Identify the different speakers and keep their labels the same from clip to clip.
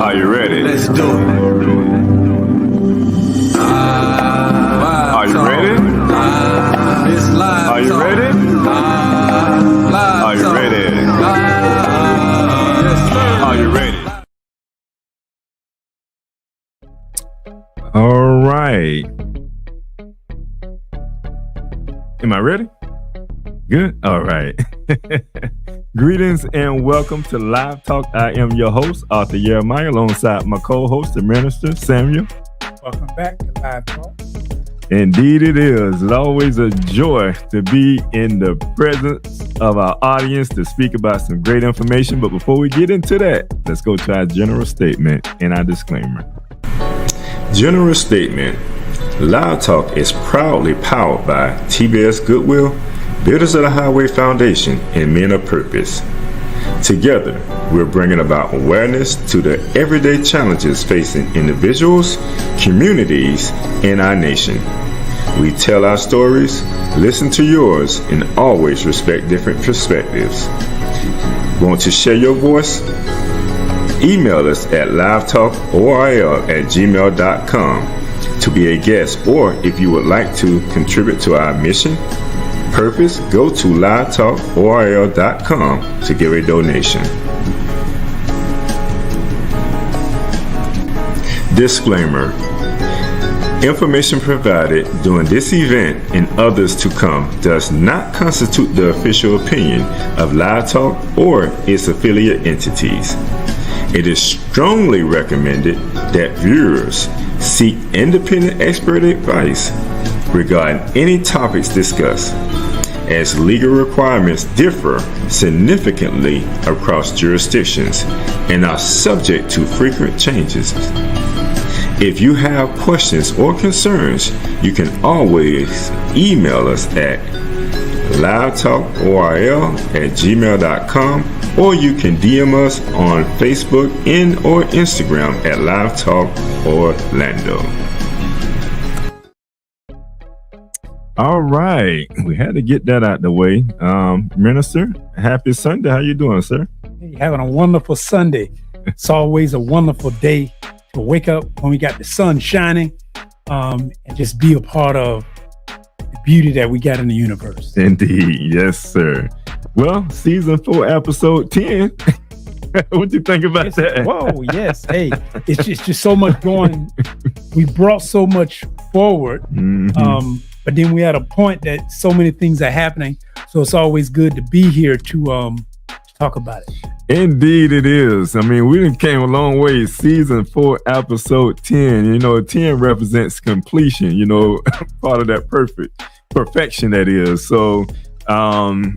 Speaker 1: Are you ready?
Speaker 2: Let's do it.
Speaker 1: Are you ready?
Speaker 2: It's live.
Speaker 1: Are you
Speaker 2: talk.
Speaker 1: ready?
Speaker 2: Live
Speaker 1: Are you
Speaker 2: talk.
Speaker 1: ready?
Speaker 2: Yes, sir.
Speaker 1: Are you ready?
Speaker 3: All right. Am I ready? Good. All right. Greetings and welcome to Live Talk. I am your host, Arthur Jeremiah, alongside my co-host, the minister, Samuel.
Speaker 4: Welcome back to Live Talk.
Speaker 3: Indeed it is. It's always a joy to be in the presence of our audience to speak about some great information. But before we get into that, let's go to our general statement and our disclaimer.
Speaker 5: General statement. Live Talk is proudly powered by TBS Goodwill, Builders of the Highway Foundation, and Men of Purpose. Together, we're bringing about awareness to the everyday challenges facing individuals, communities, and our nation. We tell our stories, listen to yours, and always respect different perspectives. Want to share your voice? Email us at livetalkorl@gmail.com to be a guest, or if you would like to contribute to our mission, purpose, go to livetalkorl.com to give a donation. Disclaimer. Information provided during this event and others to come does not constitute the official opinion of Live Talk or its affiliate entities. It is strongly recommended that viewers seek independent expert advice regarding any topics discussed, as legal requirements differ significantly across jurisdictions and are subject to frequent changes. If you have questions or concerns, you can always email us at livetalkorl@gmail.com, or you can DM us on Facebook and or Instagram at Live Talk Orlando.
Speaker 3: All right. We had to get that out the way. Minister, happy Sunday. How you doing, sir?
Speaker 4: Hey, having a wonderful Sunday. It's always a wonderful day to wake up when we got the sun shining, and just be a part of the beauty that we got in the universe.
Speaker 3: Indeed. Yes, sir. Well, season 4, episode 10. What you think about that?
Speaker 4: Whoa, yes. Hey, it's just so much going. We brought so much forward.
Speaker 3: Mhm.
Speaker 4: But then we had a point that so many things are happening. So it's always good to be here to talk about it.
Speaker 3: Indeed it is. I mean, we done came a long way. Season 4, episode 10. You know, 10 represents completion, you know, part of that perfection that is. So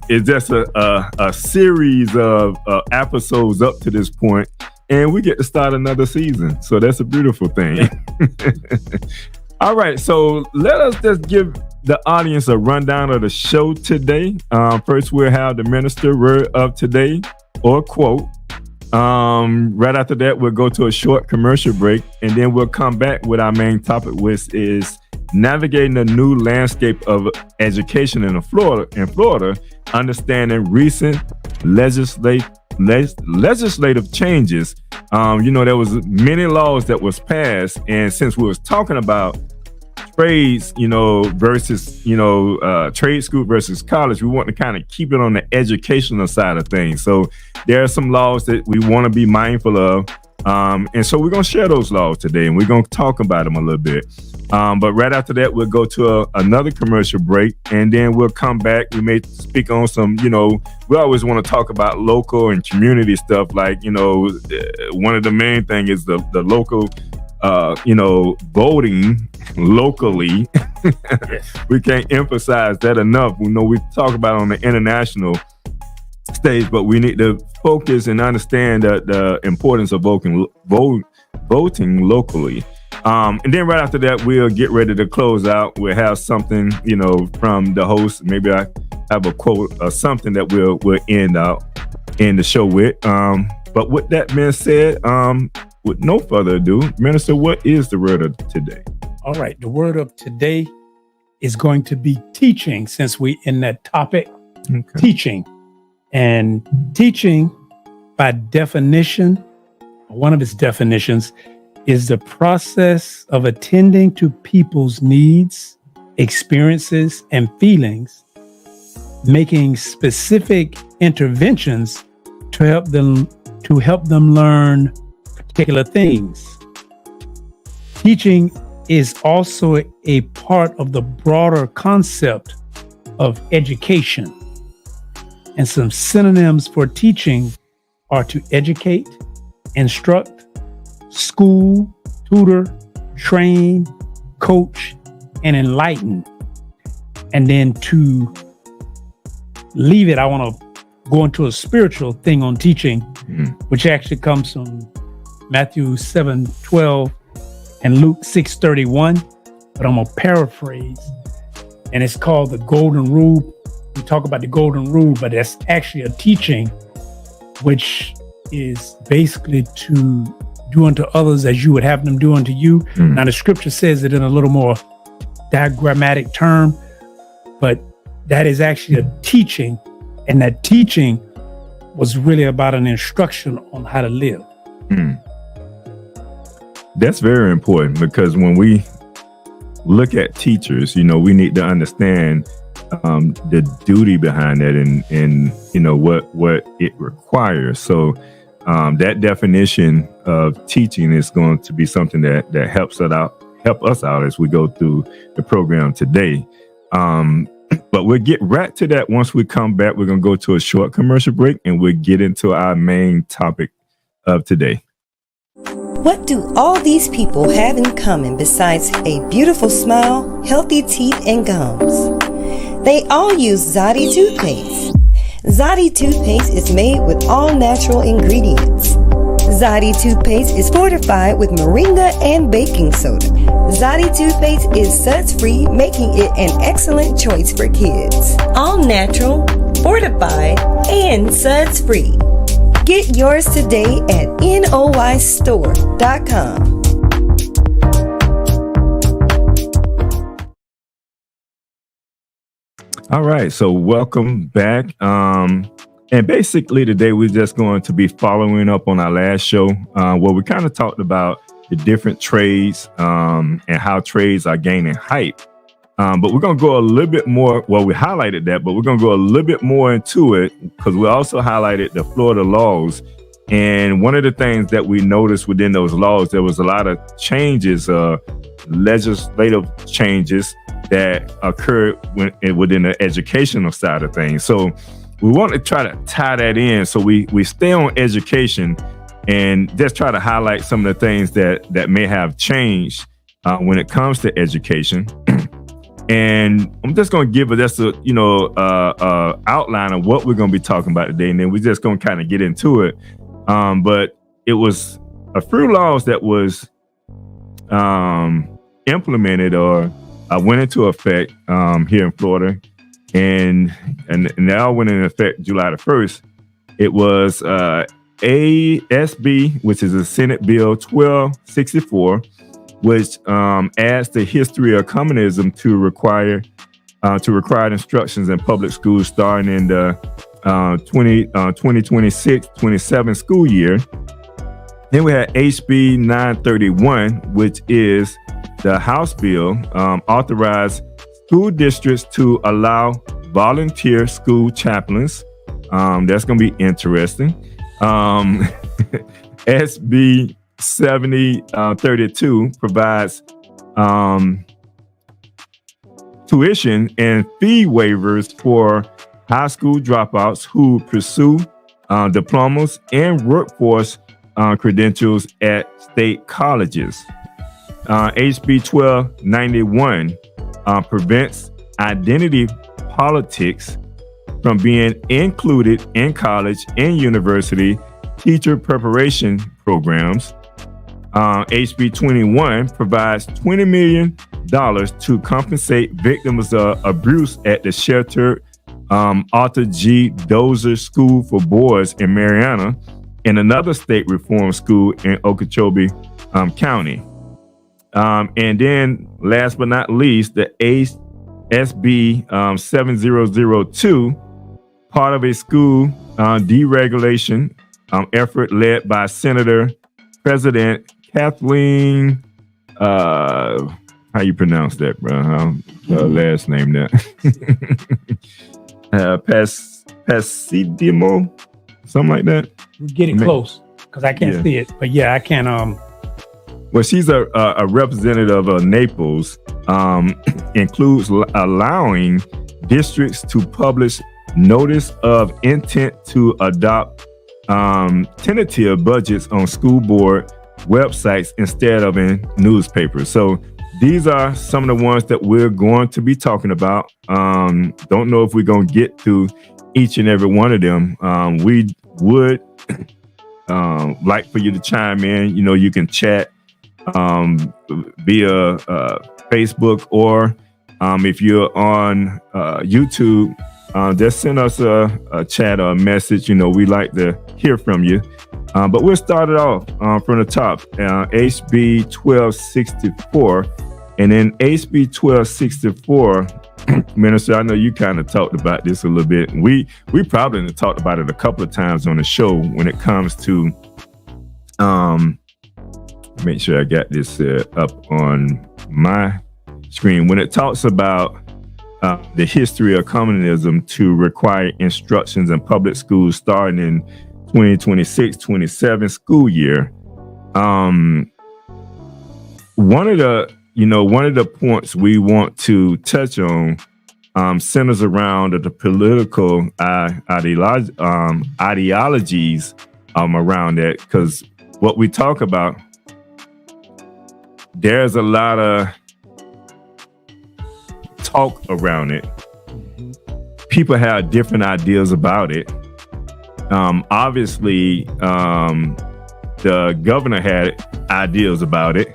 Speaker 3: it's just a series of episodes up to this point, and we get to start another season. So that's a beautiful thing. All right, so let us just give the audience a rundown of the show today. First, we'll have the minister word of today or quote. Right after that, we'll go to a short commercial break, and then we'll come back with our main topic, which is navigating the new landscape of education in Florida, understanding recent legislative changes. You know, there was many laws that was passed, and since we was talking about trades, you know, versus, you know, trade school versus college, we want to kind of keep it on the educational side of things. So there are some laws that we want to be mindful of. And so we're going to share those laws today, and we're going to talk about them a little bit. But right after that, we'll go to another commercial break, and then we'll come back. We may speak on some, you know, we always want to talk about local and community stuff. Like, you know, one of the main thing is the local, you know, voting locally.
Speaker 4: Yes.
Speaker 3: We can't emphasize that enough. We know we talk about it on the international stage, but we need to focus and understand the importance of voting locally. And then right after that, we'll get ready to close out. We'll have something, you know, from the host. Maybe I have a quote or something that we'll end the show with. But with that being said, with no further ado, Minister, what is the word of today?
Speaker 4: All right. The word of today is going to be teaching, since we in that topic.
Speaker 3: Okay.
Speaker 4: Teaching. And teaching, by definition, one of its definitions is the process of attending to people's needs, experiences, and feelings, making specific interventions to help them learn particular things. Teaching is also a part of the broader concept of education. And some synonyms for teaching are to educate, instruct, school, tutor, train, coach, and enlighten. And then to leave it, I want to go into a spiritual thing on teaching, which actually comes from Matthew 7:12 and Luke 6:31, but I'm going to paraphrase. And it's called the Golden Rule. We talk about the Golden Rule, but that's actually a teaching which is basically to do unto others as you would have them do unto you. Now, the scripture says it in a little more diagrammatic term, but that is actually a teaching. And that teaching was really about an instruction on how to live.
Speaker 3: That's very important, because when we look at teachers, we need to understand the duty behind that and what it requires. So that definition of teaching is going to be something that help us out as we go through the program today. But we'll get right to that once we come back. We're going to go to a short commercial break and we'll get into our main topic of today.
Speaker 6: What do all these people have in common besides a beautiful smile, healthy teeth, and gums? They all use Zadi toothpaste. Zadi toothpaste is made with all natural ingredients. Zadi toothpaste is fortified with moringa and baking soda. Zadi toothpaste is suds-free, making it an excellent choice for kids. All natural, fortified, and suds-free. Get yours today at noystore.com.
Speaker 3: All right, so welcome back. And basically today we're just going to be following up on our last show where we kind of talked about the different trades and how trades are gaining hype. But we're going to go a little bit more. Well, we highlighted that, but we're going to go a little bit more into it because we also highlighted the Florida laws. And one of the things that we noticed within those laws, there was a lot of changes, legislative changes that occurred within the educational side of things. So we want to try to tie that in. So we stay on education and just try to highlight some of the things that may have changed when it comes to education. And I'm just going to give just a outline of what we're going to be talking about today, and then we're just going to kind of get into it. But it was a few laws that was implemented or went into effect here in Florida, and they all went into effect July the 1st. It was ASB, which is a Senate Bill 1264. Which adds the history of communism to required instructions in public schools starting in the 2026-27 school year. Then we had HB 931, which is the House bill authorized school districts to allow volunteer school chaplains. That's going to be interesting. SB 7032 provides tuition and fee waivers for high school dropouts who pursue diplomas and workforce credentials at state colleges. HB 1291 prevents identity politics from being included in college and university teacher preparation programs. HB 21 provides $20 million to compensate victims of abuse at the sheltered Arthur G. Dozier School for Boys in Mariana and another state reform school in Okeechobee County. And then last but not least, the SB 7002, part of a school deregulation effort led by Senator President Kathleen, how you pronounce that, bro? Last name that. Pasidimo, something like that.
Speaker 4: Get it close because I can't see it. But yeah, I can.
Speaker 3: Well, she's a representative of Naples. Includes allowing districts to publish notice of intent to adopt tentative budgets on school board websites instead of in newspapers. So these are some of the ones that we're going to be talking about. Don't know if we're going to get through each and every one of them. We would like for you to chime in. You know, you can chat via Facebook, or if you're on YouTube, just send us a chat or a message. You know, we like to hear from you. But we'll start it off from the top. HB 1264. And then HB 1264, Minister, I know you kind of talked about this a little bit. We probably have talked about it a couple of times on the show when it comes to, make sure I got this up on my screen. When it talks about the history of communism to require instructions in public schools starting in 2026-27 school year. One of the points we want to touch on centers around the political ideologies around that, because what we talk about, there's a lot of talk around it. People have different ideas about it. Obviously, the governor had ideas about it.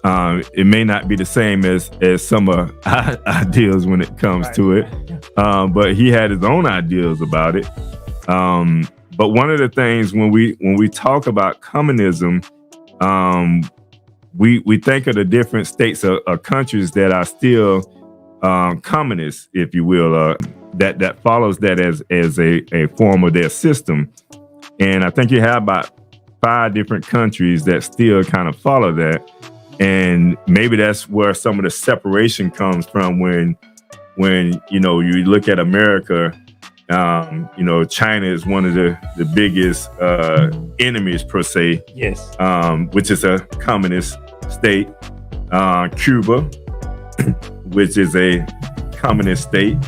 Speaker 3: It may not be the same as some ideas when it comes to it, but he had his own ideas about it. But one of the things when we talk about communism, we think of the different states or countries that are still communist, if you will, that follows that as a form of their system. And I think you have about 5 different countries that still kind of follow that. And maybe that's where some of the separation comes from when you know, you look at America, you know, China is one of the biggest enemies per se. Yes. Which is a communist state. Cuba, which is a communist state.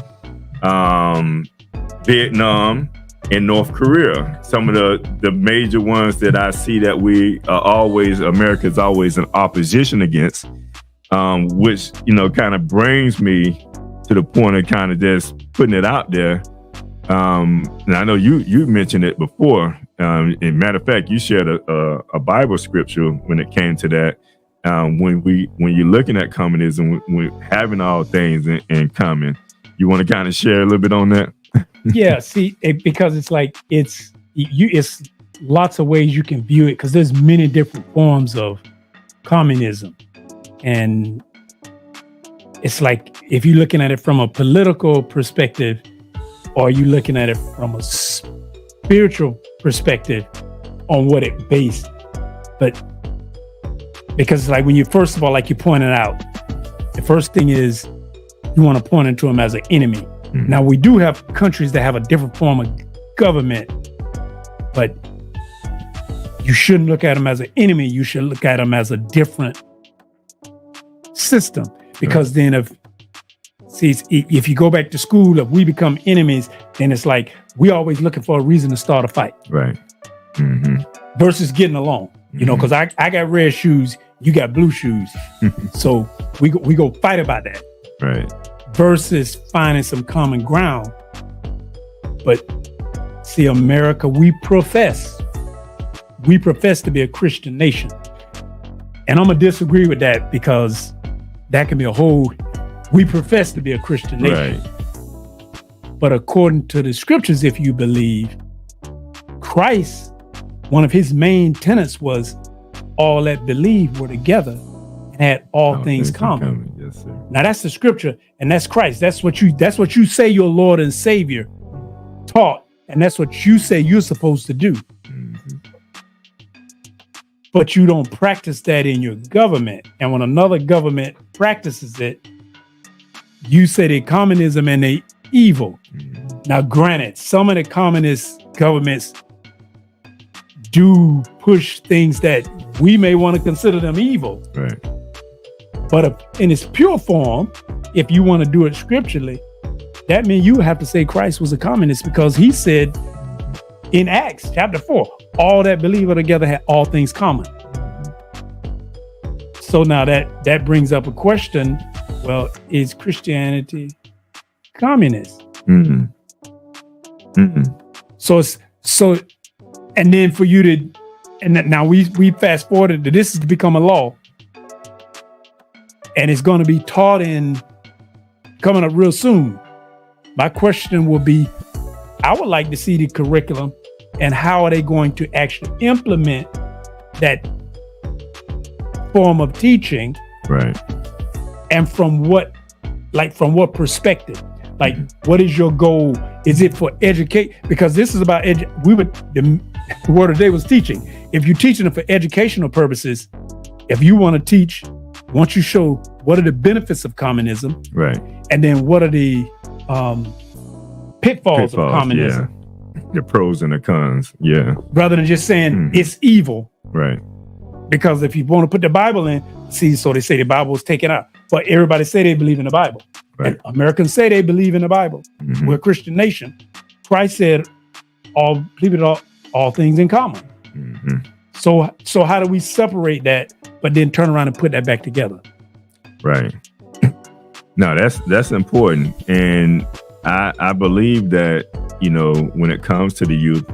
Speaker 3: Vietnam and North Korea. Some of the major ones that I see that America's always in opposition against, which, you know, kind of brings me to the point of kind of just putting it out there. And I know you mentioned it before. And matter of fact, you shared a Bible scripture when it came to that. When you're looking at communism, when having all things in common, you want to kind of share a little bit on that?
Speaker 4: Yeah, see, because it's like it's lots of ways you can view it, because there's many different forms of communism, and it's like if you're looking at it from a political perspective, or you looking at it from a spiritual perspective on what it based. But because like when you, first of all, like you pointed out, the first thing is you want to point into them as an enemy. Mm-hmm. Now we do have countries that have a different form of government, but you shouldn't look at them as an enemy. You should look at them as a different system, because then if you go back to school, if we become enemies, then it's like we always looking for a reason to start a fight,
Speaker 3: right? Mm-hmm.
Speaker 4: Versus getting along, you know, because I got red shoes, you got blue shoes, so we go fight about that,
Speaker 3: right?
Speaker 4: Versus finding some common ground. But see, America, we profess to be a Christian nation, and I'm gonna disagree with that, because that can be a whole. We profess to be a Christian nation, right? But according to the scriptures, if you believe, Christ, one of his main tenets was all that believe were together and had all things common.
Speaker 3: Yes, sir.
Speaker 4: Now that's the scripture, and that's Christ. That's what you say your Lord and Savior taught, and that's what you say you're supposed to do. Mm-hmm. but you don't practice that in your government. And when another government practices it, you say they're communism and they evil. Now, granted, some of the communist governments do push things that we may want to consider them evil.
Speaker 3: Right.
Speaker 4: But in its pure form, if you want to do it scripturally, that means you have to say Christ was a communist, because he said in Acts chapter 4, all that believe together had all things common. So now that brings up a question. Well, is Christianity communist?
Speaker 3: Mm-mm. Mm-mm.
Speaker 4: So, and then for you to, and now we fast forwarded to this has become a law, and it's going to be taught in coming up real soon. My question will be, I would like to see the curriculum and how are they going to actually implement that form of teaching,
Speaker 3: Right.
Speaker 4: and from what perspective? Like, what is your goal? Is it for educate? Because this is about the word of the day was teaching. If you're teaching it for educational purposes, if you want to teach, once you show what are the benefits of communism,
Speaker 3: Right.
Speaker 4: and then what are the pitfalls of communism,
Speaker 3: yeah. The pros and the cons, yeah.
Speaker 4: rather than just saying it's evil.
Speaker 3: Right.
Speaker 4: Because if you want to put the Bible in, so they say the Bible was taken out, but everybody say they believe in the Bible.
Speaker 3: Right.
Speaker 4: And Americans say they believe in the Bible.
Speaker 3: Mhm.
Speaker 4: We're a Christian nation. Christ said, all things in common.
Speaker 3: Mhm.
Speaker 4: So how do we separate that, but then turn around and put that back together?
Speaker 3: Right. No, that's important, and I believe that, you know, when it comes to the youth,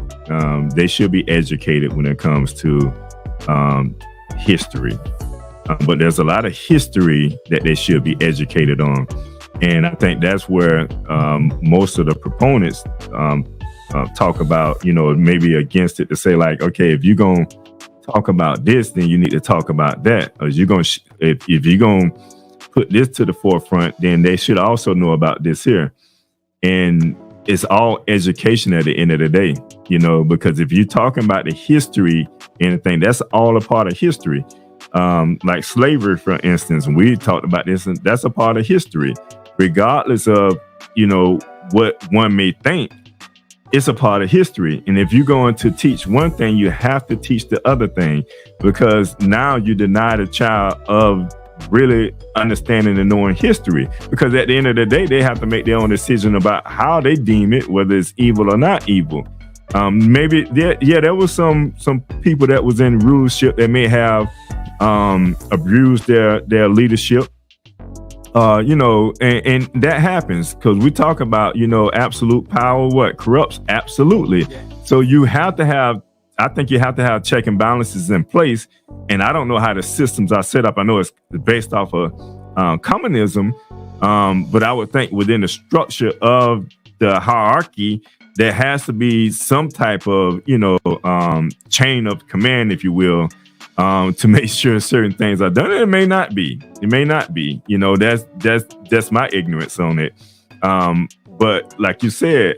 Speaker 3: they should be educated when it comes to history. But there's a lot of history that they should be educated on, and I think that's where most of the proponents talk about, you know, maybe against it, to say like, okay, if you're gonna talk about this, then you need to talk about that. Or you're gonna if you're gonna put this to the forefront, then they should also know about this here. And it's all education at the end of the day, you know, because if you're talking about the history, anything, that's all a part of history. Like slavery, for instance, we talked about this, and that's a part of history, regardless of, you know, what one may think. It's a part of history. And if you're going to teach one thing, you have to teach the other thing, because now you deny the child of really understanding and knowing history, because at the end of the day, they have to make their own decision about how they deem it, whether it's evil or not evil. Maybe there was some people that was in rulership that may have abused their leadership, you know, and that happens, because we talk about, you know, absolute power, what corrupts absolutely. So you have to have, I think you have to have check and balances in place. And I don't know how the systems are set up. I know it's based off of communism, but I would think within the structure of the hierarchy, there has to be some type of, you know, chain of command, if you will, to make sure certain things are done. And it may not be. It may not be. You know, that's my ignorance on it. But like you said,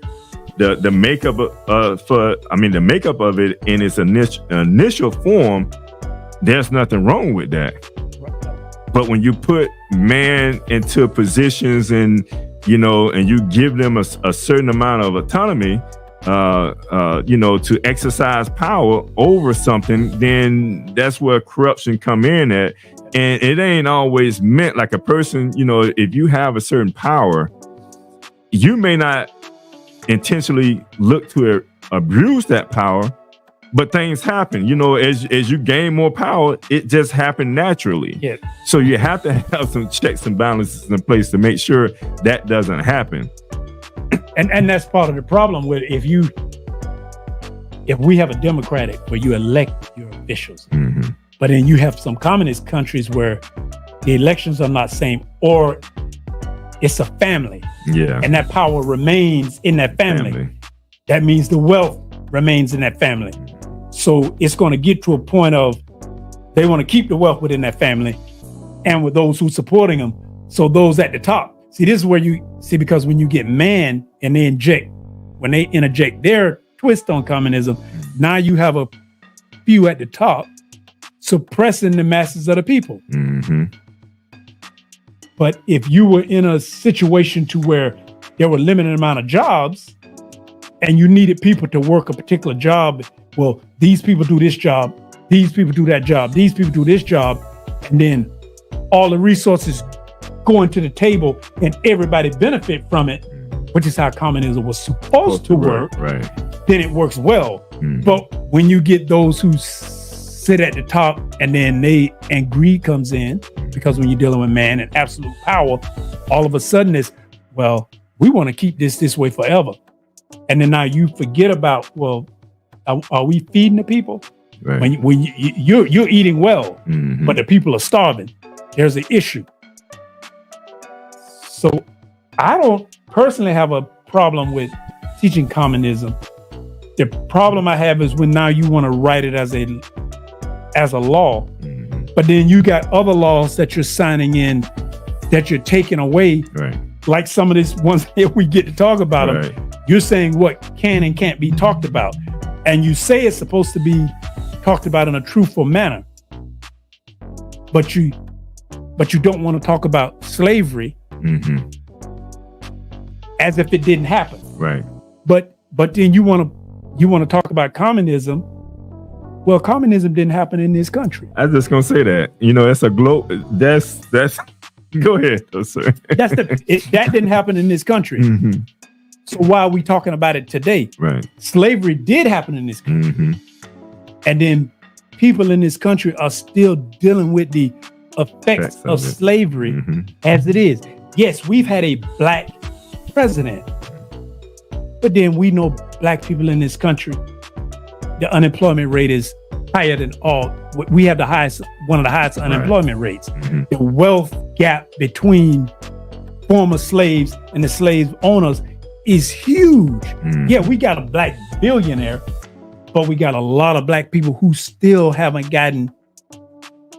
Speaker 3: the makeup the makeup of it in its initial form, there's nothing wrong with that. But when you put man into positions and, you know, and you give them a certain amount of autonomy, you know, to exercise power over something, then that's where corruption come in at. And it ain't always meant like a person, you know, if you have a certain power, you may not intentionally look to abuse that power, but things happen, you know, as you gain more power, it just happened naturally.
Speaker 4: Yeah.
Speaker 3: So you have to have some checks and balances in place to make sure that doesn't happen.
Speaker 4: And that's part of the problem with if we have a democratic where you elect your officials, but then you have some communist countries where the elections are not same, or it's a family.
Speaker 3: Yeah.
Speaker 4: And that power remains in that family. That means the wealth remains in that family. So it's going to get to a point of they want to keep the wealth within that family and with those who supporting them. So those at the top, see, this is where you see, because when you get man and they interject their twist on communism, now you have a few at the top suppressing the masses of the people.
Speaker 3: Mm-hmm.
Speaker 4: But if you were in a situation to where there were limited amount of jobs and you needed people to work a particular job, well, these people do this job, these people do that job, these people do this job, and then all the resources go into the table and everybody benefit from it, which is how communism was supposed to work,
Speaker 3: right?
Speaker 4: then it works well.
Speaker 3: Mm.
Speaker 4: But when you get those who sit at the top and then and greed comes in, because when you're dealing with man and absolute power, all of a sudden it's, well, we want to keep this way forever. And then now you forget about, well, are we feeding the people?
Speaker 3: Right.
Speaker 4: When you're eating well,
Speaker 3: Mm-hmm.
Speaker 4: but the people are starving, there's an issue. So I don't personally have a problem with teaching communism. The problem I have is when now you want to write it as a law,
Speaker 3: Mm-hmm.
Speaker 4: but then you got other laws that you're signing in that you're taking away,
Speaker 3: Right.
Speaker 4: like some of these ones that we get to talk about them.
Speaker 3: Right.
Speaker 4: You're saying what can and can't be talked about, and you say it's supposed to be talked about in a truthful manner, but you don't want to talk about slavery
Speaker 3: Mm-hmm.
Speaker 4: as if it didn't happen.
Speaker 3: Right.
Speaker 4: But then you want to talk about communism. Well, communism didn't happen in this country.
Speaker 3: I was just gonna say that. It's a that's go ahead, sir.
Speaker 4: That didn't happen in this country.
Speaker 3: Mm-hmm.
Speaker 4: So why are we talking about it today?
Speaker 3: Right.
Speaker 4: Slavery did happen in this country.
Speaker 3: Mm-hmm.
Speaker 4: And then people in this country are still dealing with the effects of
Speaker 3: it.
Speaker 4: slavery
Speaker 3: Mm-hmm.
Speaker 4: as it is. Yes, we've had a black president, but then we know black people in this country, the unemployment rate is higher than all. We have one of the highest unemployment rates.
Speaker 3: Mm-hmm.
Speaker 4: The wealth gap between former slaves and the slave owners is huge.
Speaker 3: Mm-hmm.
Speaker 4: Yeah, we got a black billionaire, but we got a lot of black people who still haven't gotten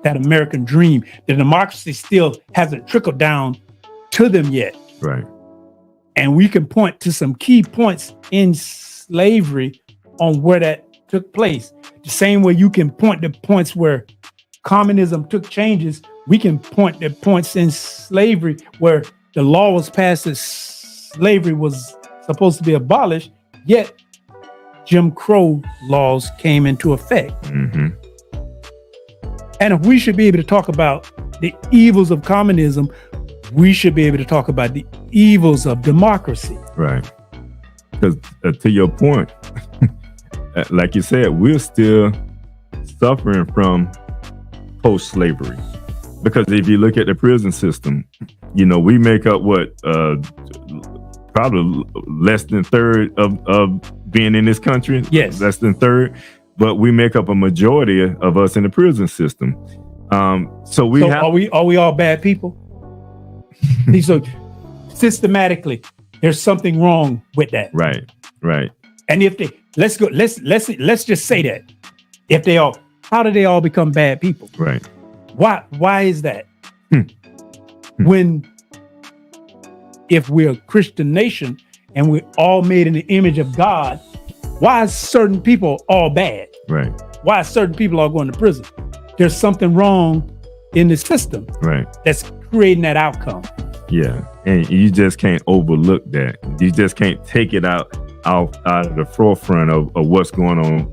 Speaker 4: that American dream. The democracy still hasn't trickled down to them yet.
Speaker 3: Right.
Speaker 4: And we can point to some key points in slavery on where that took place. The same way you can point to points where communism took changes, we can point to points in slavery where the law was passed that slavery was supposed to be abolished, yet Jim Crow laws came into effect.
Speaker 3: Mm-hmm.
Speaker 4: And if we should be able to talk about the evils of communism, we should be able to talk about the evils of democracy.
Speaker 3: Right. Because to your point, like you said, we're still suffering from post-slavery. Because if you look at the prison system, we make up probably less than a third of being in this country.
Speaker 4: Yes.
Speaker 3: Less than a third. But we make up a majority of us in the prison system. So
Speaker 4: are we all bad people? So systematically, there's something wrong with that.
Speaker 3: Right.
Speaker 4: And if let's just say that if they all, how do they all become bad people?
Speaker 3: Right.
Speaker 4: Why is that? If we're a Christian nation and we're all made in the image of God, why is certain people all bad?
Speaker 3: Right.
Speaker 4: Why is certain people all going to prison? There's something wrong in the system
Speaker 3: Right.
Speaker 4: that's creating that outcome.
Speaker 3: Yeah. And you just can't overlook that. You just can't take it out of the forefront of what's going on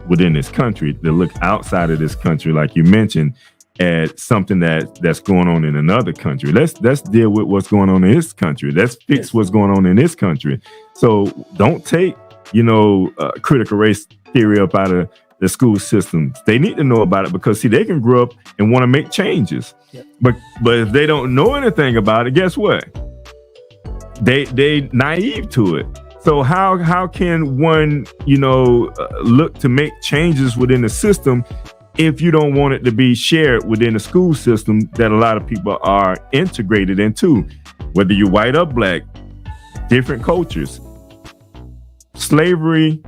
Speaker 3: within this country, to look outside of this country, like you mentioned, at something that's going on in another country. Let's deal with what's going on in this country. Let's fix what's going on in this country. So don't take, critical race theory up out of the school systems. They need to know about it because, see, they can grow up and want to make changes.
Speaker 4: Yep.
Speaker 3: But if they don't know anything about it, guess what? They naive to it. So how can one, look to make changes within the system if you don't want it to be shared within the school system that a lot of people are integrated into, whether you're white or black, different cultures? Slavery,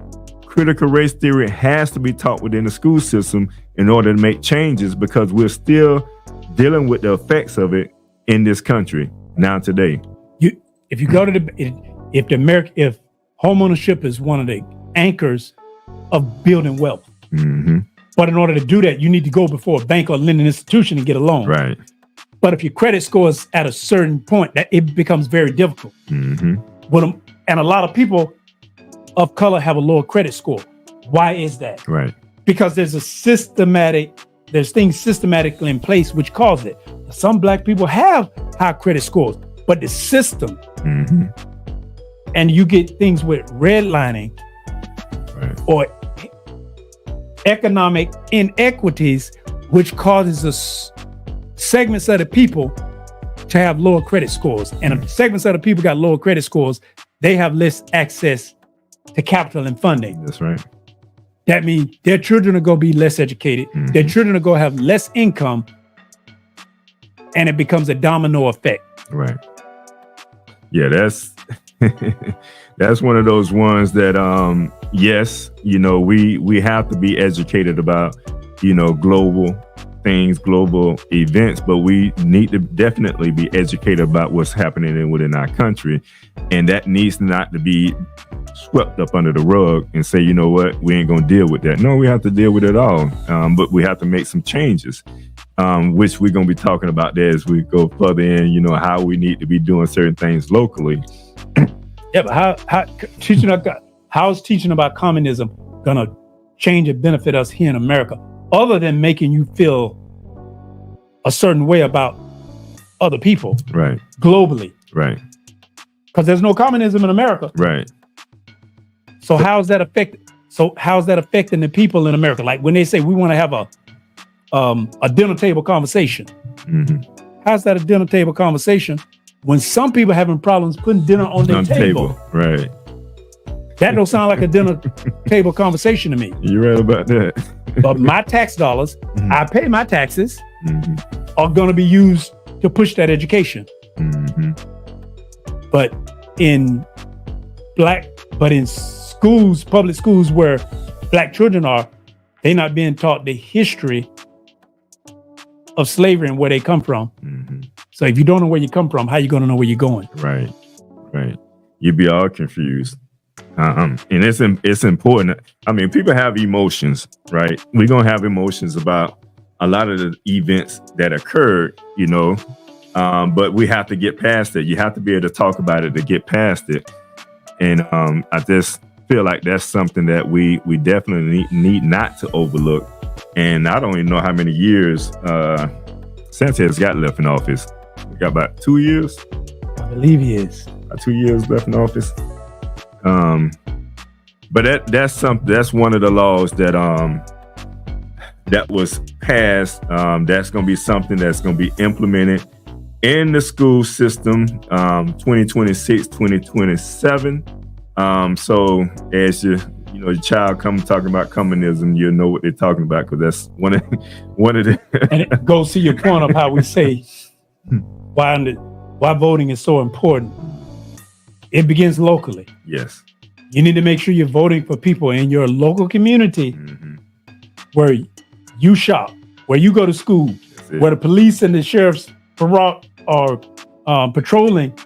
Speaker 3: critical race theory has to be taught within the school system in order to make changes, because we're still dealing with the effects of it in this country now today.
Speaker 4: If you go to if homeownership is one of the anchors of building wealth,
Speaker 3: Mm-hmm.
Speaker 4: But in order to do that, you need to go before a bank or lending institution and get a loan.
Speaker 3: Right.
Speaker 4: But if your credit score is at a certain point, that it becomes very difficult.
Speaker 3: Mm-hmm.
Speaker 4: And a lot of people of color have a lower credit score. Why is that?
Speaker 3: Right.
Speaker 4: Because there's things systematically in place which cause it. Some black people have high credit scores, but the system, and you get things with redlining or economic inequities, which causes segments of the people to have lower credit scores. And if segments of the people got lower credit scores, they have less access to capital and funding.
Speaker 3: That's right.
Speaker 4: That means their children are going to be less educated. Their children are going to have less income, and it becomes a domino effect.
Speaker 3: Right. Yeah, that's that's one of those ones that yes, we have to be educated about, global things, global events, but we need to definitely be educated about what's happening within our country. And that needs not to be swept up under the rug and say, you know what, we ain't gonna deal with that. No, we have to deal with it all. But we have to make some changes, which we're gonna be talking about there as we go further in, how we need to be doing certain things locally.
Speaker 4: Yeah, but how is teaching about communism gonna change and benefit us here in America, other than making you feel a certain way about other people,
Speaker 3: right,
Speaker 4: globally,
Speaker 3: right?
Speaker 4: Because there's no communism in America,
Speaker 3: right?
Speaker 4: So how's that affecting the people in America? Like when they say we want to have a dinner table conversation, how's that a dinner table conversation when some people having problems putting dinner on their table?
Speaker 3: Right.
Speaker 4: That don't sound like a dinner table conversation to me.
Speaker 3: You're right about that.
Speaker 4: But my tax dollars, I pay my taxes, are going to be used to push that education. But in schools, public schools where black children are, they're not being taught the history of slavery and where they come from. So if you don't know where you come from, how you going to know where you're going?
Speaker 3: Right. You'd be all confused. And it's important. I mean, people have emotions, right? We're going to have emotions about a lot of the events that occurred, but we have to get past it. You have to be able to talk about it to get past it. And I just feel like that's something that we definitely need not to overlook. And I don't even know how many years Sanchez got left in office. We got about 2 years.
Speaker 4: I believe he is.
Speaker 3: 2 years left in office. But that's one of the laws that that was passed. That's going to be something that's going to be implemented in the school system 2026, 2027. So as your child come talking about communism, you'll know what they're talking about, because that's one of the
Speaker 4: and it goes to your point of how we say why voting is so important. It begins locally.
Speaker 3: Yes.
Speaker 4: You need to make sure you're voting for people in your local community where you shop, where you go to school, where the police and the sheriff's are patrolling,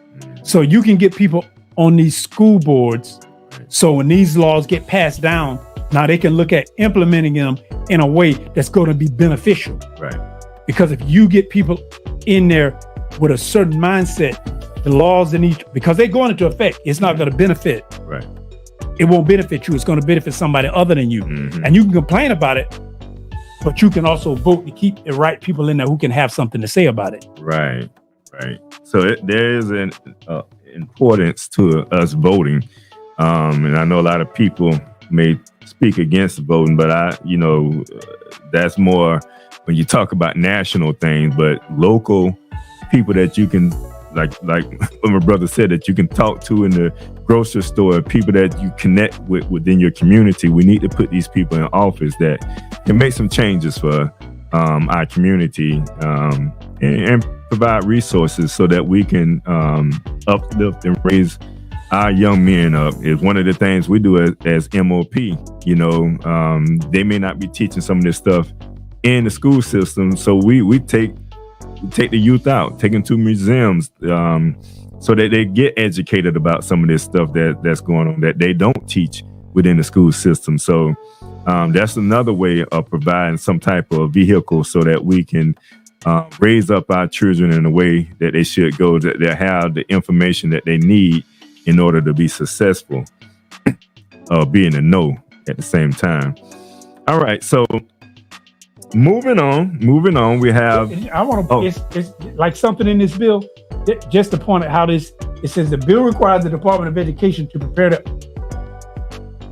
Speaker 4: so you can get people on these school boards. So when these laws get passed down, now they can look at implementing them in a way that's going to be beneficial.
Speaker 3: Right.
Speaker 4: Because if you get people in there with a certain mindset, the laws in each, because they're going into effect, it's not going to benefit.
Speaker 3: Right.
Speaker 4: It won't benefit you. It's going to benefit somebody other than you. And you can complain about it, but you can also vote to keep the right people in there who can have something to say about it.
Speaker 3: Right. So there is an importance to us voting. And I know a lot of people may speak against voting, but that's more when you talk about national things, but local people that you can, like what my brother said, that you can talk to in the grocery store, people that you connect with within your community. We need to put these people in office that can make some changes for our community and provide resources so that we can uplift and raise our young men up. Is one of the things we do as MOP. They may not be teaching some of this stuff in the school system, so we take the youth out, take them to museums, so that they get educated about some of this stuff that's going on that they don't teach within the school system. So That's another way of providing some type of vehicle so that we can raise up our children in a way that they should go, that they have the information that they need in order to be successful, be in the know at the same time. All right, so moving on, we have.
Speaker 4: I want to. It's like something in this bill. Just to point out how this. It says the bill requires the Department of Education to prepare to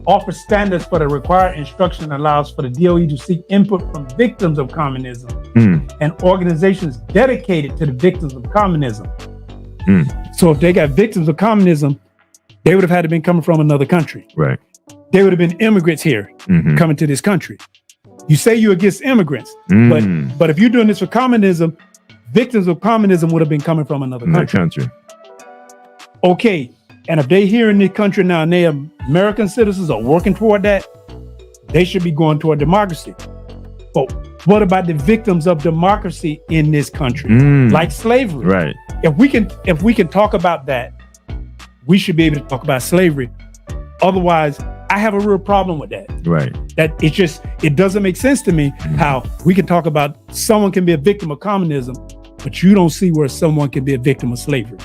Speaker 4: offer standards for the required instruction and allows for the DOE to seek input from victims of communism and organizations dedicated to the victims of communism. So if they got victims of communism, they would have had to been coming from another country.
Speaker 3: Right.
Speaker 4: They would have been immigrants here coming to this country. You say you're against immigrants, but if you're doing this for communism, victims of communism would have been coming from another country. Okay, and if they here in this country now and they are American citizens are working toward that, they should be going toward democracy. But what about the victims of democracy in this country, like slavery? Right. If we can talk about that, we should be able to talk about slavery. Otherwise, I have a real problem with that. Right. That it doesn't make sense to me how we can talk about someone can be a victim of communism, but you don't see where someone can be a victim of slavery.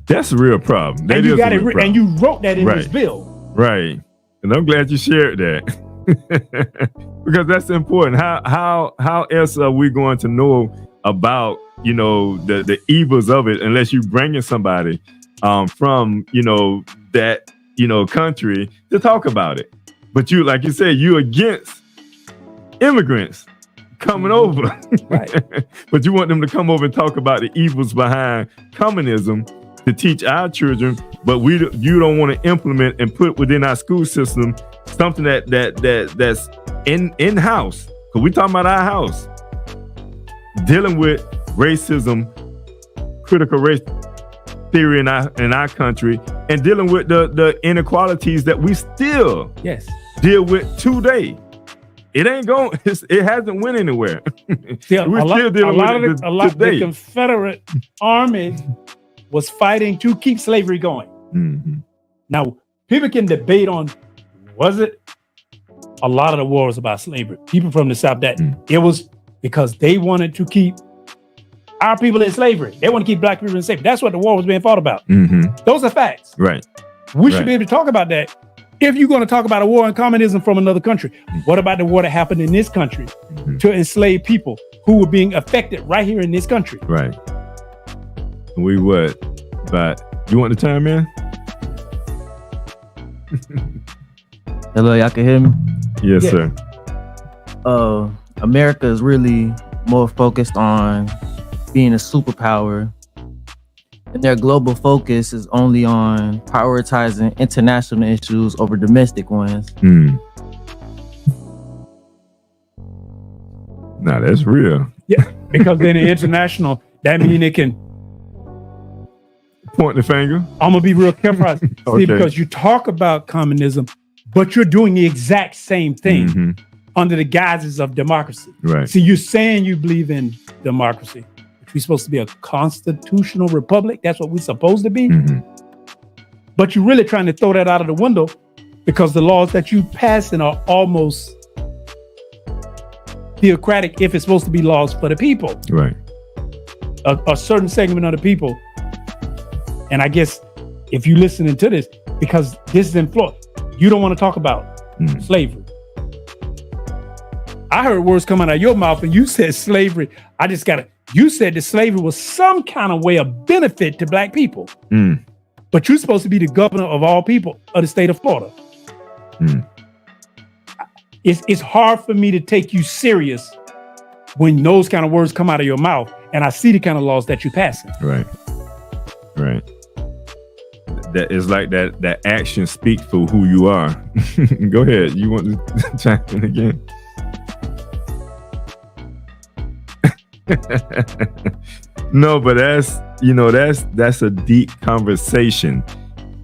Speaker 4: That's a real problem. That and you got it, and you wrote that in this bill. Right. And I'm glad you shared that. Because that's important. How else are we going to know about, the evils of it unless you bringing somebody from, that, country to talk about it. But you, like you said, you against immigrants coming over. Right. But you want them to come over and talk about the evils behind communism to teach our children, but you don't want to implement and put within our school system something that's in-house. Because we're talking about our house. Dealing with racism, critical race theory in our country, and dealing with the inequalities that we still deal with today. It ain't going. It hasn't went anywhere. See, we're still dealing with it today. The Confederate Army was fighting to keep slavery going. Now, people can debate on, was it? A lot of the war was about slavery. People from the South, that it was because they wanted to keep our people in slavery. They want to keep black people in slavery. That's what the war was being fought about. Those are facts. Right. We should be able to talk about that. If you're going to talk about a war on communism from another country, what about the war that happened in this country to enslave people who were being affected right here in this country? Right. We would. But you want to chime in?
Speaker 7: Hello, y'all can hear me?
Speaker 3: Yes, sir.
Speaker 7: America is really more focused on being a superpower, and their global focus is only on prioritizing international issues over domestic ones.
Speaker 3: Now that's real.
Speaker 4: Yeah, because then the international, that means it can
Speaker 3: point the finger.
Speaker 4: I'm gonna be real careful. See, because you talk about communism, but you're doing the exact same thing under the guises of democracy. Right. See, you're saying you believe in democracy. We're supposed to be a constitutional republic. That's what we're supposed to be. But you're really trying to throw that out of the window because the laws that you passing are almost theocratic if it's supposed to be laws for the people. Right. A certain segment of the people. And I guess if you're listening to this, because this is in Florida, you don't want to talk about slavery. I heard words coming out of your mouth and you said slavery. You said that slavery was some kind of way of benefit to black people. But you're supposed to be the governor of all people of the state of Florida. It's hard for me to take you serious when those kind of words come out of your mouth and I see the kind of laws that you're passing. Right. Right. That is like that action speaks for who you are. Go ahead. You want to chime in again? No, but that's a deep conversation,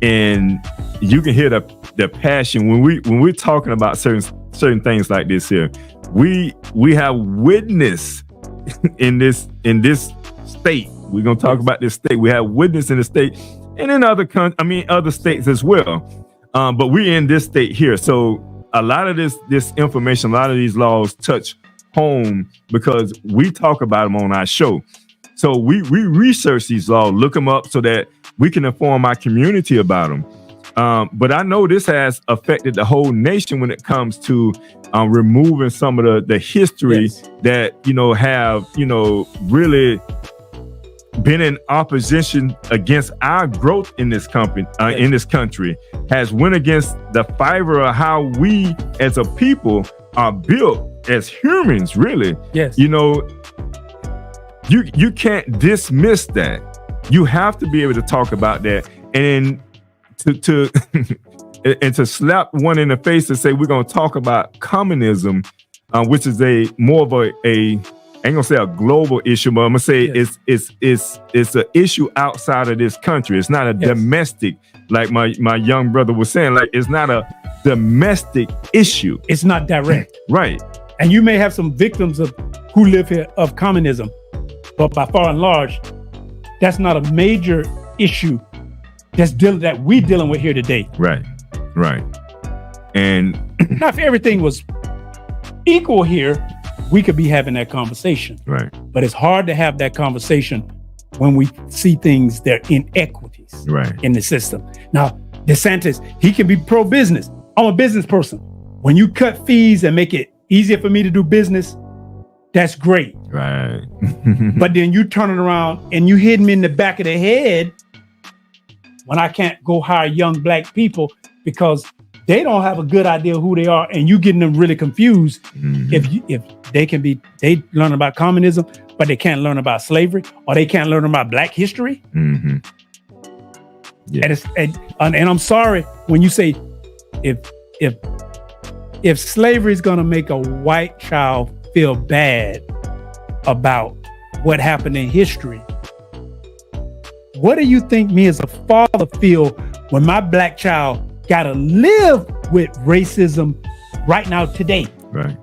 Speaker 4: and you can hear the passion when we're talking about certain things like this here. We have witness in this state. We're gonna talk about this state. We have witness in the state and in other states as well. But we're in this state here. So
Speaker 3: a lot of this information, a lot of these laws touch home because we talk about them on our show. So we research these laws, look them up so that we can inform our community about them. But I know this has affected the whole nation when it comes to removing some of the history that, have, really been in opposition against our growth in this country, has went against the fiber of how we as a people are built as humans, really.
Speaker 4: Yes.
Speaker 3: You can't dismiss that. You have to be able to talk about that, and to and to slap one in the face and say we're going to talk about communism, which is a more of a I ain't gonna say a global issue, but I'm gonna say it's an issue outside of this country. It's not a domestic, like my young brother was saying. Like, it's not a domestic issue.
Speaker 4: It's not direct,
Speaker 3: right?
Speaker 4: And you may have some victims of who live here of communism, but by far and large, that's not a major issue that we're dealing with here today.
Speaker 3: Right. And
Speaker 4: now, if everything was equal here, we could be having that conversation.
Speaker 3: Right.
Speaker 4: But it's hard to have that conversation when we see things that are inequities in the system. Now, DeSantis, he can be pro-business. I'm a business person. When you cut fees and make it easier for me to do business, that's great.
Speaker 3: Right.
Speaker 4: But then you turn it around and you hit me in the back of the head when I can't go hire young black people because they don't have a good idea who they are, and you getting them really confused. If they learn about communism, but they can't learn about slavery, or they can't learn about black history. Yeah. And I'm sorry when you say if slavery is gonna make a white child feel bad about what happened in history, what do you think me as a father feel when my black child gotta live with racism right now today?
Speaker 3: Right.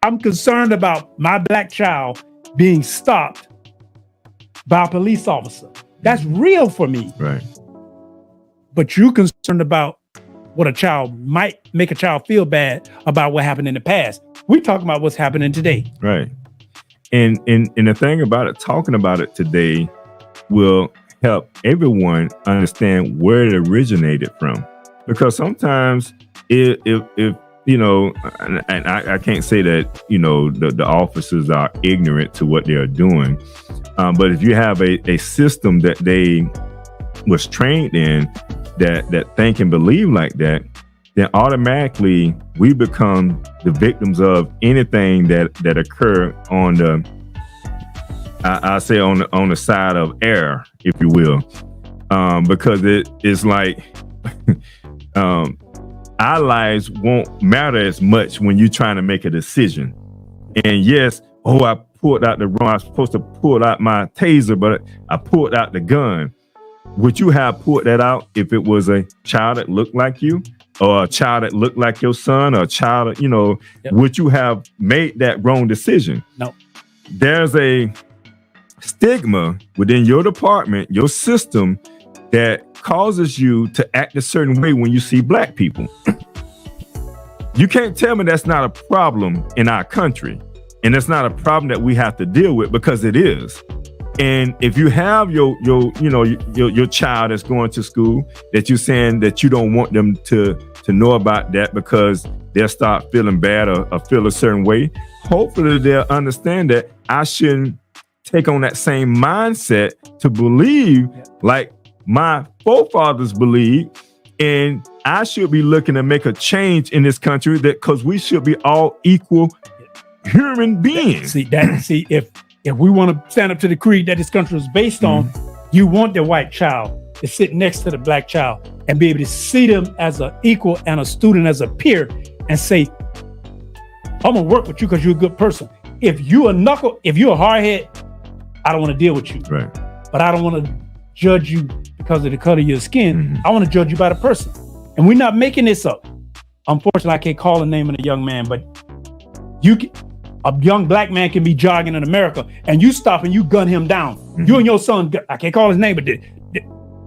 Speaker 4: I'm concerned about my black child being stopped by a police officer. That's real for me.
Speaker 3: Right.
Speaker 4: But you're concerned about what a child might make a child feel bad about what happened in the past. We're talking about what's happening today.
Speaker 3: Right. And the thing about it, talking about it today will help everyone understand where it originated from. Because sometimes if and I can't say that, the officers are ignorant to what they are doing. But if you have a system that they was trained in that think and believe like that, then automatically we become the victims of anything that occur on the, I say on the side of error, if you will, because it is like our lives won't matter as much when you're trying to make a decision. And yes, I pulled out the wrong. I was supposed to pull out my taser, but I pulled out the gun. Would you have pulled that out if it was a child that looked like you, or a child that looked like your son, or a child, would you have made that wrong decision?
Speaker 4: No.
Speaker 3: There's a stigma within your department, your system, that causes you to act a certain way when you see black people. You can't tell me that's not a problem in our country, and it's not a problem that we have to deal with, because it is. And if you have your child that's going to school, that you're saying that you don't want them to know about that because they'll start feeling bad or feel a certain way, hopefully they'll understand that I shouldn't take on that same mindset to believe like my forefathers believed, and I should be looking to make a change in this country, that because we should be all equal human beings.
Speaker 4: If we want to stand up to the creed that this country is based on, you want the white child to sit next to the black child and be able to see them as an equal and a student as a peer, and say, I'm gonna work with you because you're a good person. If you're a hardhead, I don't want to deal with you.
Speaker 3: Right.
Speaker 4: But I don't want to judge you because of the color of your skin. I want to judge you by the person. And we're not making this up. Unfortunately, I can't call the name of the young man, but a young black man can be jogging in America and you stop and you gun him down. You and your son, I can't call his name, but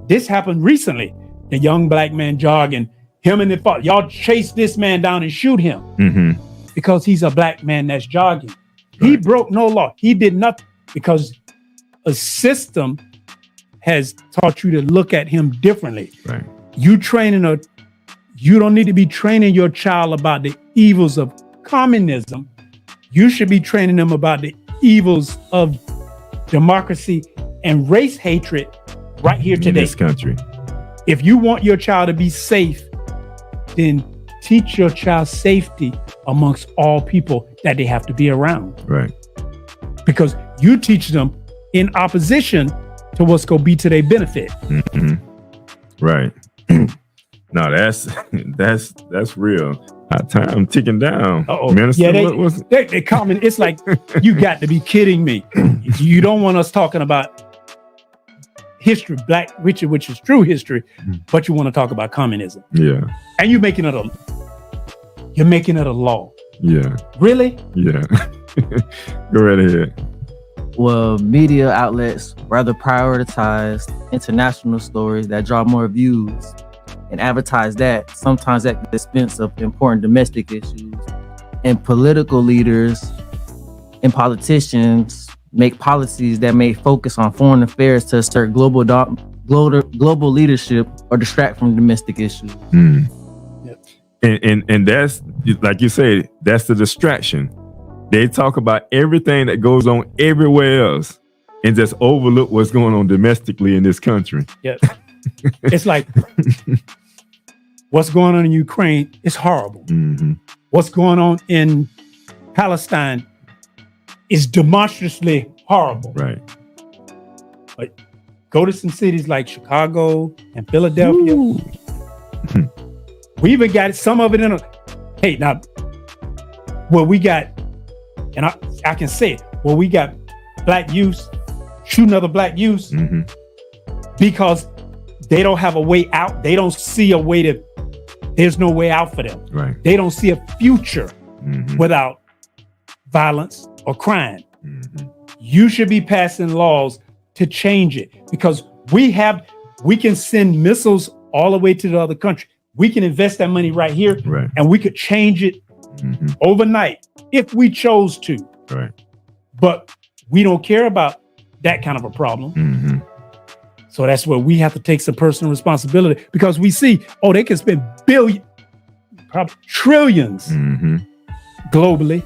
Speaker 4: this happened recently. The young black man jogging Him and the father, y'all chase this man down and shoot him
Speaker 3: Mm-hmm.
Speaker 4: because he's a black man that's jogging. He
Speaker 3: Right.
Speaker 4: broke no law. He did nothing because a system has taught you to look at him differently.
Speaker 3: Right.
Speaker 4: You don't need to be training your child about the evils of communism. You should be training them about the evils of democracy and race hatred right here
Speaker 3: In
Speaker 4: today.
Speaker 3: this country.
Speaker 4: If you want your child to be safe, then teach your child safety amongst all people that they have to be around,
Speaker 3: Right.
Speaker 4: because you teach them in opposition to what's going to be to their benefit.
Speaker 3: Mm-hmm. Right. No, that's real. Our time ticking down.
Speaker 4: Uh-oh.
Speaker 3: Minister,
Speaker 4: Yeah,
Speaker 3: what was
Speaker 4: they comment. It's like, you got to be kidding me. You don't want us talking about history, Black Richard, which is true history, but you want to talk about communism,
Speaker 3: Yeah.
Speaker 4: and you're making it a law.
Speaker 3: Yeah.
Speaker 4: Really?
Speaker 3: Yeah. Go right ahead.
Speaker 7: Well, media outlets rather prioritize international stories that draw more views and advertise that, sometimes at the expense of important domestic issues. And political leaders and politicians make policies that may focus on foreign affairs to assert global leadership or distract from domestic issues.
Speaker 3: Mm.
Speaker 4: Yep.
Speaker 3: And that's, like you said, that's the distraction. They talk about everything that goes on everywhere else and just overlook what's going on domestically in this country.
Speaker 4: Yeah. It's like, what's going on in Ukraine is horrible.
Speaker 3: Mm-hmm.
Speaker 4: What's going on in Palestine is demonstrably horrible.
Speaker 3: Right.
Speaker 4: Go to some cities like Chicago and Philadelphia. We even got some of it in we got, and I can say it, we got black youths shooting other black youths
Speaker 3: Mm-hmm.
Speaker 4: because they don't have a way out. They don't see a way to, there's no way out for them.
Speaker 3: Right.
Speaker 4: They don't see a future
Speaker 3: Mm-hmm.
Speaker 4: without violence or crime.
Speaker 3: Mm-hmm.
Speaker 4: You should be passing laws to change it, because we can send missiles all the way to the other country. We can invest that money right here,
Speaker 3: Right.
Speaker 4: and we could change it
Speaker 3: Mm-hmm.
Speaker 4: overnight if we chose to.
Speaker 3: Right.
Speaker 4: But we don't care about that kind of a problem.
Speaker 3: Mm-hmm.
Speaker 4: So that's where we have to take some personal responsibility, because we see, they can spend probably trillions
Speaker 3: Mm-hmm.
Speaker 4: globally,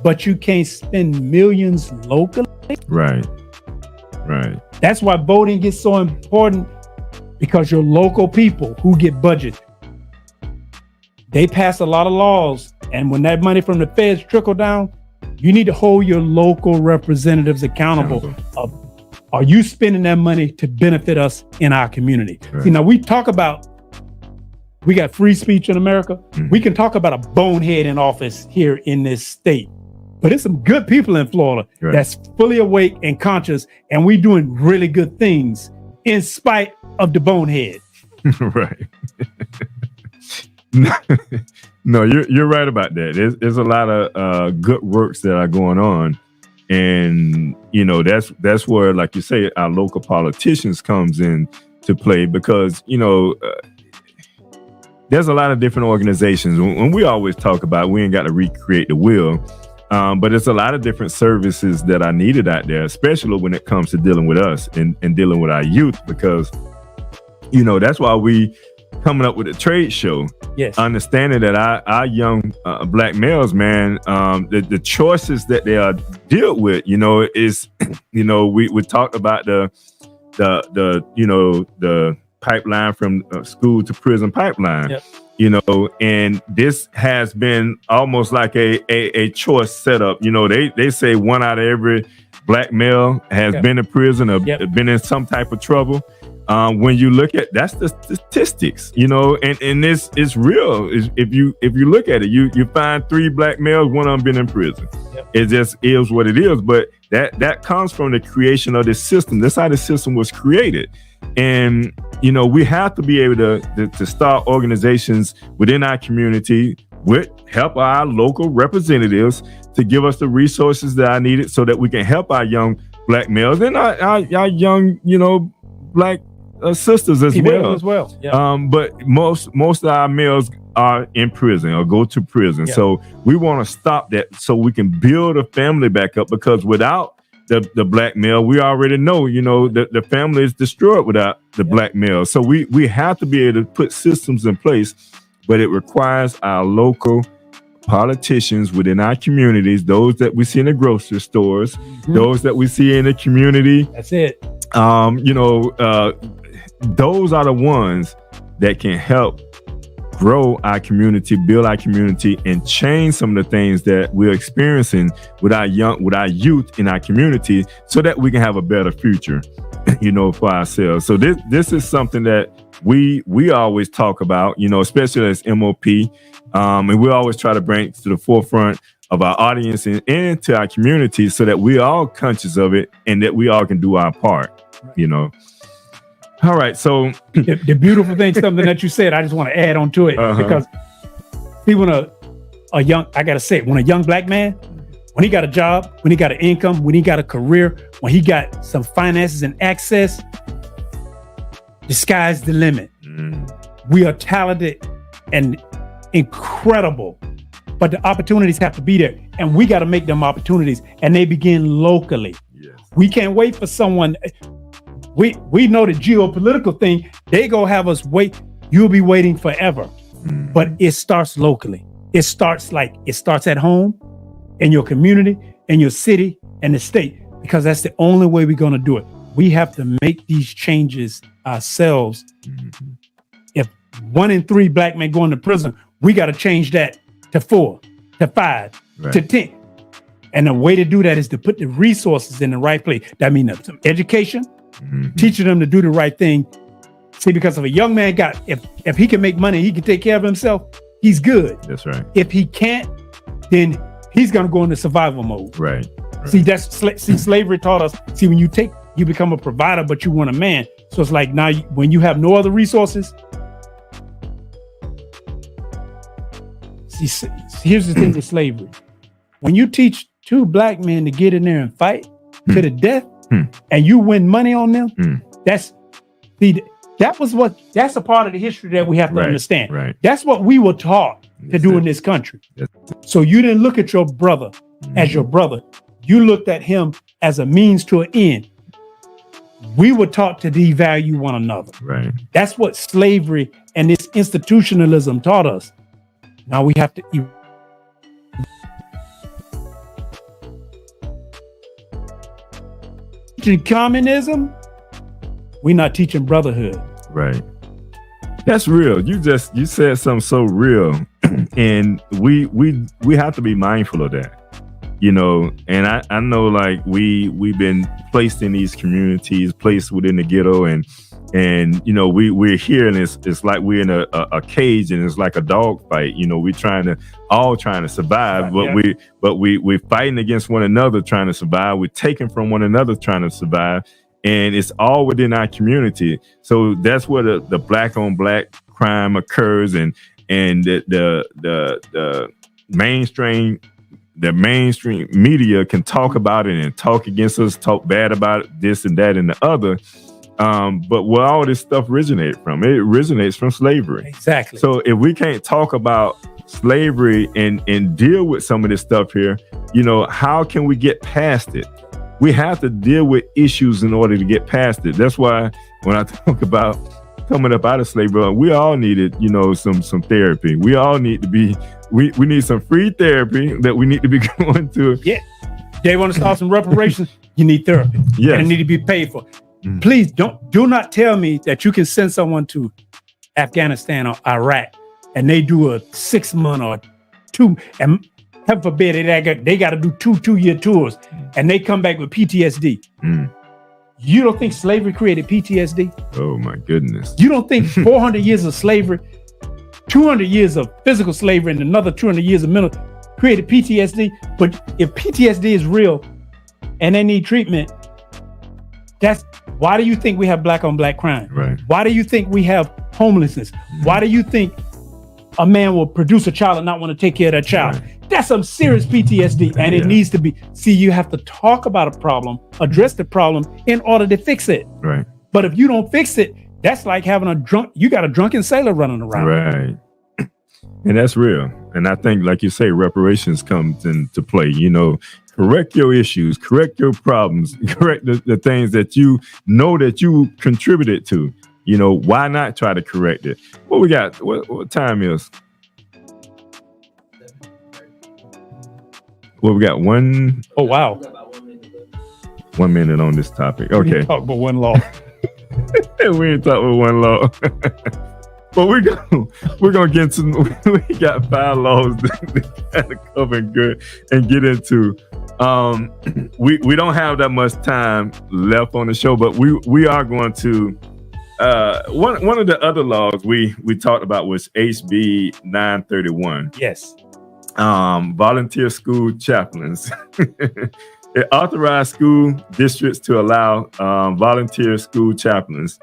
Speaker 4: but you can't spend millions locally.
Speaker 3: Right. Right.
Speaker 4: That's why voting gets so important, because your local people who get budget, they pass a lot of laws. And when that money from the feds trickle down, you need to hold your local representatives accountable. Are you spending that money to benefit us in our community?
Speaker 3: Right.
Speaker 4: See, now we got free speech in America.
Speaker 3: Mhm.
Speaker 4: We can talk about a bonehead in office here in this state, but there's some good people in Florida
Speaker 3: Right.
Speaker 4: that's fully awake and conscious, and we doing really good things in spite of the bonehead.
Speaker 3: Right. No, you're right about that. There's a lot of good works that are going on, and that's where, like you say, our local politicians comes in to play, because there's a lot of different organizations. When we always talk about, we ain't got to recreate the wheel, but there's a lot of different services that are needed out there, especially when it comes to dealing with us and dealing with our youth, because that's why we coming up with a trade show.
Speaker 4: Yes.
Speaker 3: Understanding that our young black males, man, the choices that they are dealt with, is, we talked about the pipeline from school to prison pipeline.
Speaker 4: Yep.
Speaker 3: And this has been almost like a choice setup. They say 1 out of every black male has
Speaker 4: Yep.
Speaker 3: been in prison or
Speaker 4: Yep.
Speaker 3: been in some type of trouble. When you look at, that's the statistics, and it's real. If you look at it, you find 3 black males, 1 of them been in prison.
Speaker 4: Yep.
Speaker 3: It just is what it is. But that comes from the creation of this system. That's how the system was created. And we have to be able to start organizations within our community with help our local representatives to give us the resources that are needed, so that we can help our young black males and our young black sisters as
Speaker 4: Females
Speaker 3: well.
Speaker 4: as well. Yeah.
Speaker 3: But most of our males are in prison or go to prison.
Speaker 4: Yeah.
Speaker 3: So we want to stop that so we can build a family back up, because without the black male, we already know, the family is destroyed without the black male. So we have to be able to put systems in place, but it requires our local politicians within our communities, those that we see in the grocery stores, those that we see in the community.
Speaker 4: That's it.
Speaker 3: Those are the ones that can help grow our community, build our community, and change some of the things that we're experiencing with our youth in our community, so that we can have a better future, for ourselves. So this is something that we always talk about, especially as MOP, and we always try to bring it to the forefront of our audience and to our community, so that we are all conscious of it and that we all can do our part. All right, so
Speaker 4: the beautiful thing, something that you said, I just want to add on to it, because see, when a young black man, when he got a job, when he got an income, when he got a career, when he got some finances and access, the sky's the limit. We are talented and incredible, but the opportunities have to be there, and we got to make them opportunities, and they begin locally.
Speaker 3: Yes.
Speaker 4: We can't wait for someone. We know the geopolitical thing, they go have us wait. You'll be waiting forever. But it starts locally. It starts at home, in your community, in your city, and the state, because that's the only way we're going to do it. We have to make these changes ourselves. If 1 in 3 black men go into prison, we got to change that to 4, to 5, to 10. And the way to do that is to put the resources in the right place. That means some education, teaching them to do the right thing. See, because if a young man if he can make money, he can take care of himself, he's good.
Speaker 3: That's right.
Speaker 4: If he can't, then he's going to go into survival mode.
Speaker 3: Right.
Speaker 4: See, slavery taught us. See, when you become a provider, but you want a man. So it's like now, when you have no other resources. See, here's the thing with slavery. When you teach 2 black men to get in there and fight to the death, and you win money on them, that's a part of the history that we have to understand.
Speaker 3: Right.
Speaker 4: That's what we were taught to do in this country. So you didn't look at your brother as your brother. You looked at him as a means to an end. We were taught to devalue one another.
Speaker 3: Right.
Speaker 4: That's what slavery and this institutionalism taught us. Now we have to teaching communism, we're not teaching brotherhood. Right.
Speaker 3: That's real. You said something so real, and we have to be mindful of that. And I know, like, we've been placed in these communities, placed within the ghetto, and we're here, and it's like we're in a cage, and it's like a dog fight. We're trying to survive, but we're fighting against one another trying to survive. We're taking from one another trying to survive, and it's all within our community. So that's where the black on black crime occurs, and the mainstream media can talk about it and talk against us, talk bad about this and that and the other. But where all this stuff originates from slavery.
Speaker 4: Exactly.
Speaker 3: So if we can't talk about slavery and deal with some of this stuff here, how can we get past it? We have to deal with issues in order to get past it. That's why when I talk about coming up out of slavery, we all needed, some therapy. We all need to be, we need some free therapy that we need to be going to.
Speaker 4: Yeah. They want to start some reparations. You need therapy.
Speaker 3: Yes.
Speaker 4: And it need to be paid for. Please do not tell me that you can send someone to Afghanistan or Iraq and they do a 6-month or 2, and heaven forbid they got to do 2-year tours and they come back with PTSD. You don't think slavery created PTSD?
Speaker 3: Oh my goodness.
Speaker 4: You don't think 400 years of slavery, 200 years of physical slavery, and another 200 years of mental created PTSD? But if PTSD is real and they need treatment, why do you think we have black on black crime?
Speaker 3: Right.
Speaker 4: Why do you think we have homelessness? Why do you think a man will produce a child and not want to take care of that child? Right. That's some serious PTSD, and it needs to be. See, you have to talk about a problem, address the problem in order to fix it.
Speaker 3: Right.
Speaker 4: But if you don't fix it, That's like having you got a drunken sailor running around.
Speaker 3: Right. And that's real. And I think, like you say, reparations comes into play. You know, correct your issues, correct your problems, correct the things that you know that you contributed to. You know, why not try to correct it? What we got? What time is? Well, we got one.
Speaker 4: Oh, wow.
Speaker 3: 1 minute on this topic.
Speaker 4: We
Speaker 3: Okay.
Speaker 4: talk about one law.
Speaker 3: We ain't talking about one law. But we're gonna get to. We got 5 laws to kind of cover and get into. We don't have that much time left on the show, but we are going to. One of the other laws we talked about was HB 931.
Speaker 4: Yes.
Speaker 3: Volunteer school chaplains. It authorized school districts to allow volunteer school chaplains.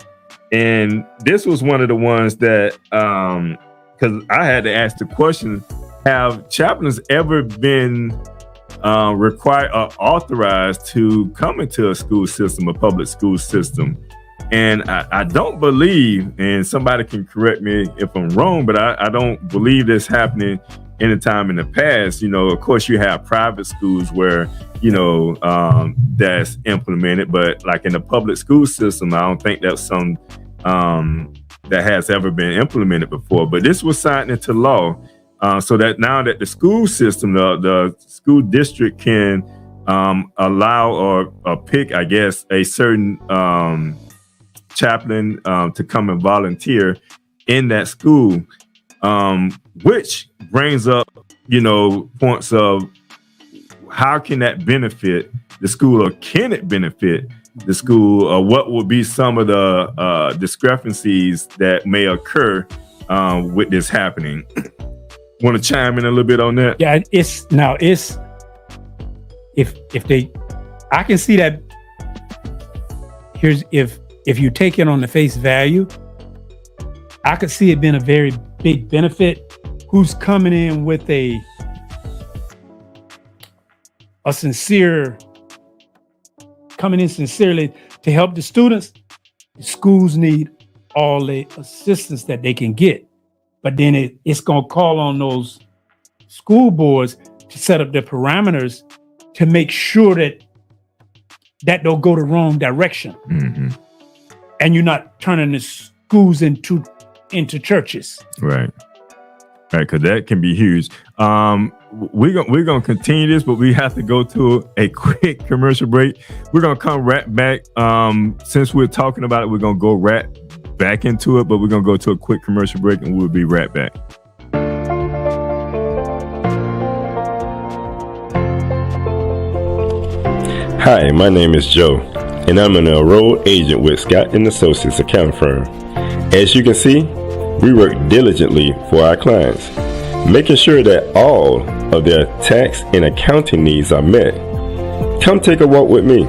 Speaker 3: And this was one of the ones that, because I had to ask the question, have chaplains ever been required or authorized to come into a school system, a public school system? And I don't believe, and somebody can correct me if I'm wrong, but I don't believe this happening anytime in the past. You know, of course, you have private schools where, you know, that's implemented, but like in the public school system, I don't think that's some that has ever been implemented before. But this was signed into law, so that now that the school system, the school district can allow or pick, I guess, a certain chaplain to come and volunteer in that school, which brings up, you know, points of how can that benefit the school, or can it benefit the school, or what will be some of the discrepancies that may occur with this happening? Want to chime in a little bit on that?
Speaker 4: Yeah, it's if they, I can see that. Here's if you take it on the face value, I could see it being a very big benefit. Who's coming in with a sincere, coming in sincerely to help the students? The schools need all the assistance that they can get, but then it's going to call on those school boards to set up the parameters to make sure that don't go the wrong direction. Mm-hmm. And you're not turning the schools into churches.
Speaker 3: Right, because that can be huge. We're gonna continue this, but we have to go to a quick commercial break. We're gonna come right back. Since we're talking about it, we're gonna go right back into it, but we're gonna go to a quick commercial break, and we'll be right back.
Speaker 5: Hi, my name is Joe, and I'm an enrolled agent with Scott & Associates accounting firm. As you can see, we work diligently for our clients, making sure that all of their tax and accounting needs are met. Come take a walk with me.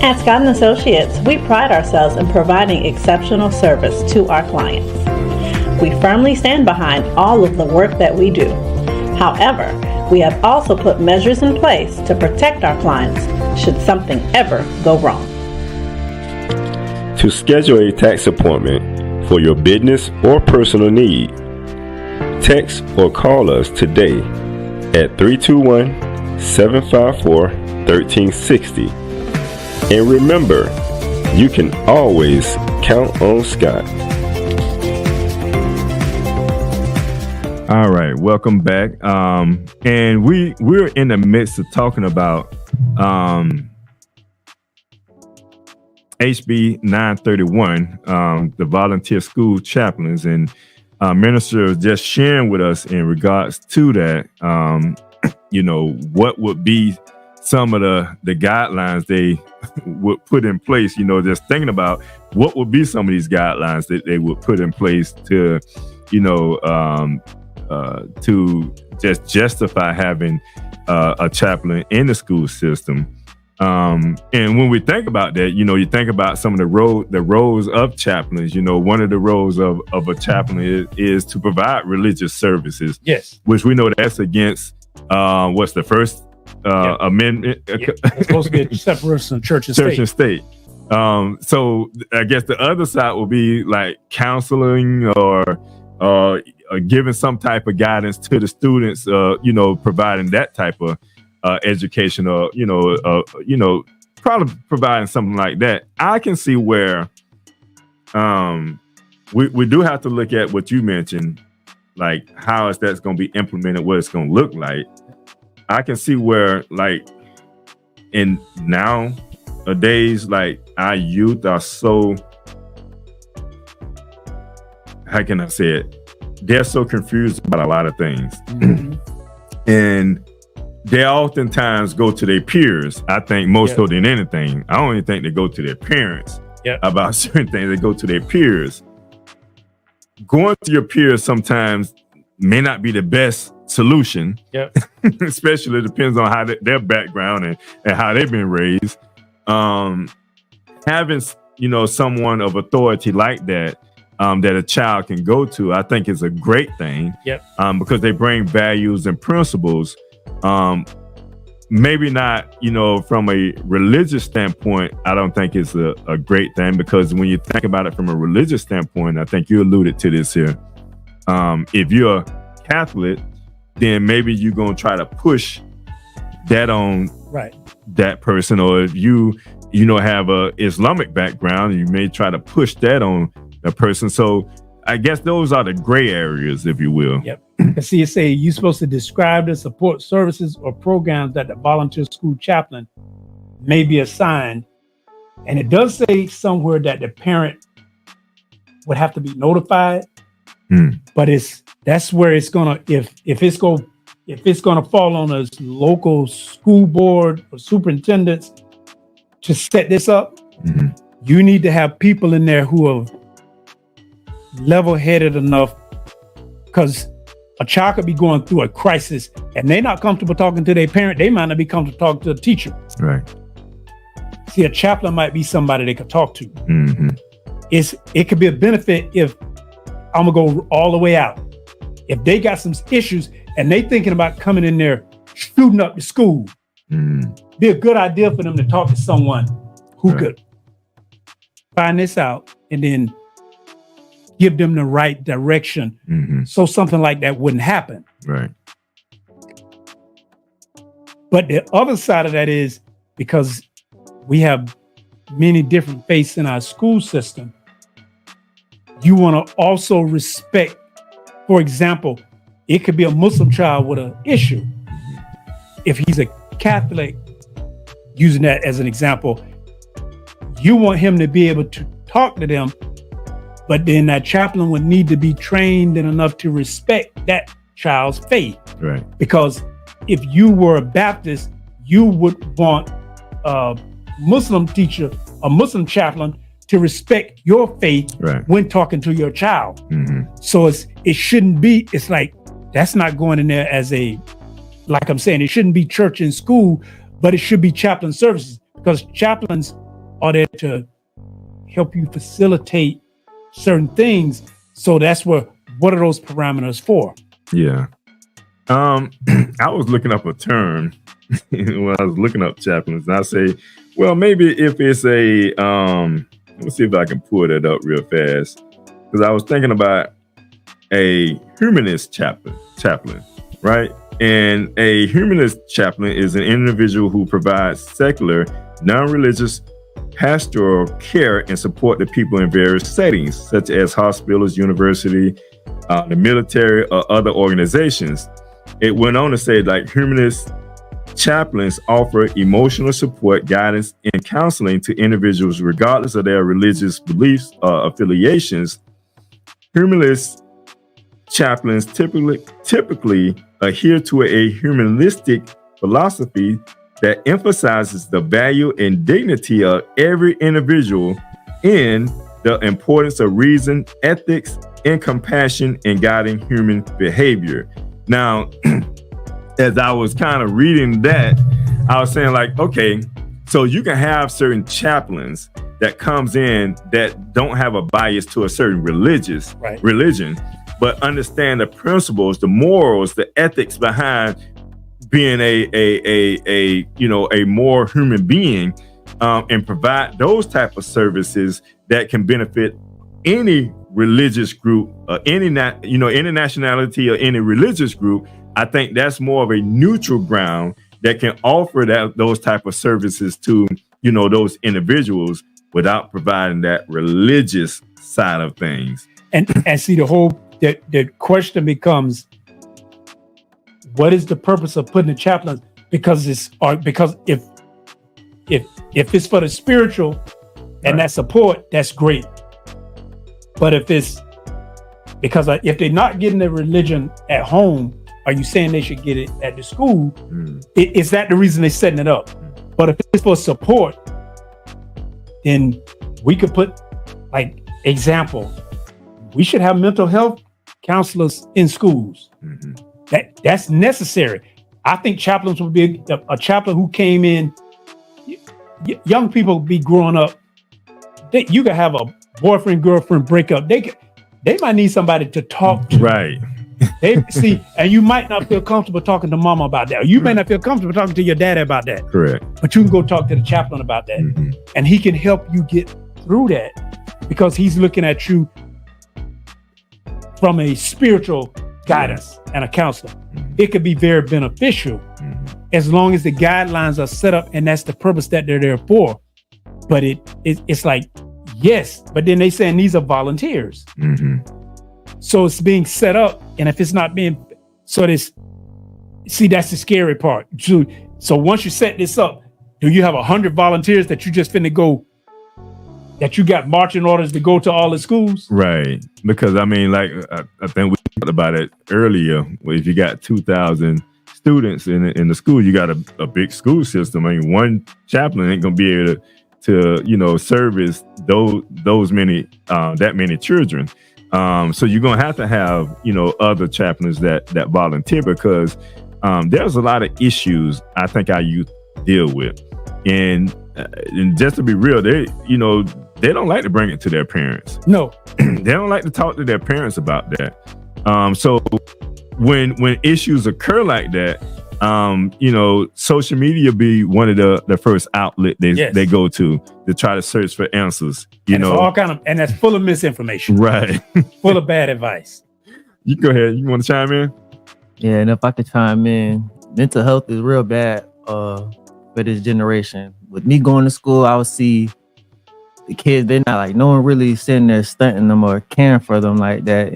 Speaker 8: At Scott & Associates, we pride ourselves in providing exceptional service to our clients. We firmly stand behind all of the work that we do. However, we have also put measures in place to protect our clients should something ever go wrong.
Speaker 5: To schedule a tax appointment for your business or personal need, text or call us today at 321-754-1360. And remember, you can always count on Scott.
Speaker 3: All right, welcome back. And we're in the midst of talking about HB 931, the volunteer school chaplains, and Minister was just sharing with us in regards to that. You know, what would be some of the guidelines they would put in place? You know, just thinking about what would be some of these guidelines that they would put in place to, you know, to just justify having a chaplain in the school system. And when we think about that, you know, you think about some of the roles of chaplains. You know, one of the roles of a chaplain is to provide religious services.
Speaker 4: Yes.
Speaker 3: Which we know that's against what's the first amendment?
Speaker 4: It's supposed to be a separation of church and state.
Speaker 3: So I guess the other side will be like counseling or giving some type of guidance to the students, providing that type of education, or probably providing something like that. I can see where we do have to look at what you mentioned, like how is that's going to be implemented, what it's going to look like. I can see where, like, in nowadays, like, our youth are so, how can I say it? They're so confused about a lot of things. And they oftentimes go to their peers, I think, more so than anything. I don't even think they go to their parents about certain things. They go to their peers. Going to your peers sometimes may not be the best solution. Especially depends on how their background and how they've been raised. Having someone of authority like that that a child can go to, I think is a great thing. Because they bring values and principles. Maybe not, from a religious standpoint, I don't think it's a great thing, because when you think about it from a religious standpoint, I think you alluded to this here. If you're Catholic, then maybe you're going to try to push that on that person. Or if you have a Islamic background, you may try to push that on a person. So I guess those are the gray areas, if you will.
Speaker 4: See, it say you're supposed to describe the support services or programs that the volunteer school chaplain may be assigned. And it does say somewhere that the parent would have to be notified. But that's where it's gonna, if it's gonna fall on a local school board or superintendents to set this up, you need to have people in there who are level-headed enough, because a child could be going through a crisis and they're not comfortable talking to their parent. They might not be comfortable talking to a teacher. See, a chaplain might be somebody they could talk to. It could be a benefit if I'm gonna go all the way out. If they got some issues and they thinking about coming in there shooting up the school, be a good idea for them to talk to someone who could find this out and then give them the right direction, so something like that wouldn't happen. But the other side of that is, because we have many different faiths in our school system, you want to also respect, for example, it could be a Muslim child with an issue. If he's a Catholic, using that as an example, you want him to be able to talk to them, but then that chaplain would need to be trained enough to respect that child's faith. Because if you were a Baptist, you would want a Muslim teacher, a Muslim chaplain, to respect your faith when talking to your child. So it shouldn't be, it's like, that's not going in there as like I'm saying, it shouldn't be church and school, but it should be chaplain services, because chaplains are there to help you facilitate certain things. So that's what are those parameters for?
Speaker 3: I was looking up a term when I was looking up chaplains, and I say, well, maybe if it's a let me see if I can pull that up real fast, because I was thinking about a humanist chaplain, right? And a humanist chaplain is an individual who provides secular, non-religious, pastoral care and support to people in various settings, such as hospitals, university, the military, or other organizations. It went on to say, like, humanist chaplains offer emotional support, guidance, and counseling to individuals regardless of their religious beliefs or affiliations. Humanist chaplains typically adhere to a humanistic philosophy that emphasizes the value and dignity of every individual, and the importance of reason, ethics, and compassion in guiding human behavior. Now, as I was kind of reading that, I was saying, like, okay, so you can have certain chaplains that comes in that don't have a bias to a certain religion, but understand the principles, the morals, the ethics behind being a more human being, and provide those type of services that can benefit any religious group, any nationality or any religious group. I think that's more of a neutral ground that can offer those type of services to, those individuals without providing that religious side of things.
Speaker 4: And see, the question becomes, what is the purpose of putting a chaplain? Because if it's for the spiritual and that support, that's great. But if it's because if they're not getting their religion at home, are you saying they should get it at the school? Is that the reason they're setting it up? But if it's for support, then we could put, like, example, we should have mental health counselors in schools. That's necessary. I think chaplains would be a chaplain who came in. Young people be growing up. You could have a boyfriend girlfriend breakup. They might need somebody to talk to.
Speaker 3: Right.
Speaker 4: And you might not feel comfortable talking to mama about that. Or you may not feel comfortable talking to your dad about that.
Speaker 3: Correct.
Speaker 4: But you can go talk to the chaplain about that, and he can help you get through that because he's looking at you from a spiritual guidance and a counselor. It could be very beneficial as long as the guidelines are set up, and that's the purpose that they're there for. But it's like, yes, but then they saying these are volunteers. So it's being set up, and if it's not being, that's the scary part. So once you set this up, do you have 100 volunteers that you just finna go, that you got marching orders to go to all the schools?
Speaker 3: Right. Because I mean, like, I think we talked about it earlier. If you got 2,000 students in the school, you got a big school system. I mean, one chaplain ain't gonna be able to service those many that many children. So you're gonna have other chaplains that volunteer, because there's a lot of issues I think our youth deal with, and just to be real, they don't like to bring it to their parents.
Speaker 4: No,
Speaker 3: they don't like to talk to their parents about that. So when issues occur like that, social media be one of the first outlet they go to try to search for answers.
Speaker 4: All kind of, and that's full of misinformation.
Speaker 3: Right.
Speaker 4: Full of bad advice.
Speaker 3: You go ahead. You want to chime in?
Speaker 7: Yeah, and if I could chime in, mental health is real bad for this generation. With me going to school, I would see the kids, they're not no one really sitting there stunting them or caring for them like that.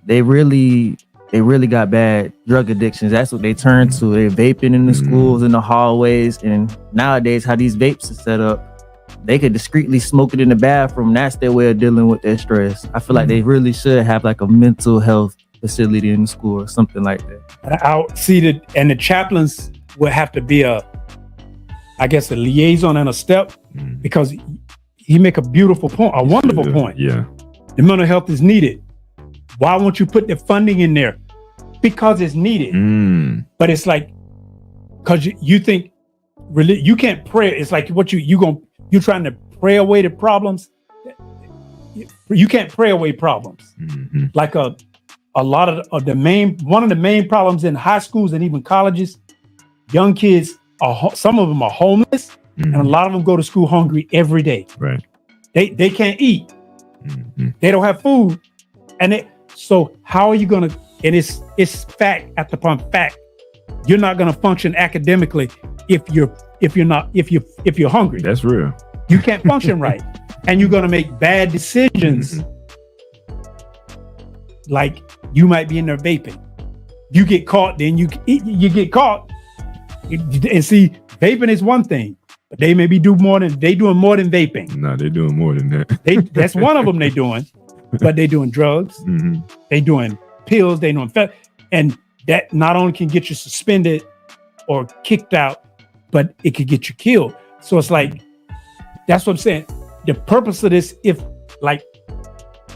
Speaker 7: They really got bad drug addictions. That's what they turn to. They're vaping in the schools, in the hallways. And nowadays, how these vapes are set up, they could discreetly smoke it in the bathroom. That's their way of dealing with their stress. I feel like they really should have a mental health facility in the school or something like that.
Speaker 4: And the chaplains would have to be a liaison and a step, because he make a beautiful point, a wonderful point.
Speaker 3: Yeah.
Speaker 4: The mental health is needed. Why won't you put the funding in there? Because it's needed. But it's like, because you think you can't pray. It's like you're trying to pray away the problems. You can't pray away problems. Like a lot of one of the main problems in high schools and even colleges, young kids some of them are homeless, and a lot of them go to school hungry every day.
Speaker 3: Right.
Speaker 4: They can't eat. They don't have food, so how are you gonna? And it's fact upon fact. You're not gonna function academically if you're hungry.
Speaker 3: That's real.
Speaker 4: You can't function right, and you're gonna make bad decisions. Like you might be in there vaping. You get caught, then you get caught. And see, vaping is one thing, but they doing more than vaping.
Speaker 3: No, they're doing more than that.
Speaker 4: That's one of them they doing, but they doing drugs. They doing pills. They doing and that not only can get you suspended or kicked out, but it could get you killed. So it's like, that's what I'm saying. The purpose of this, if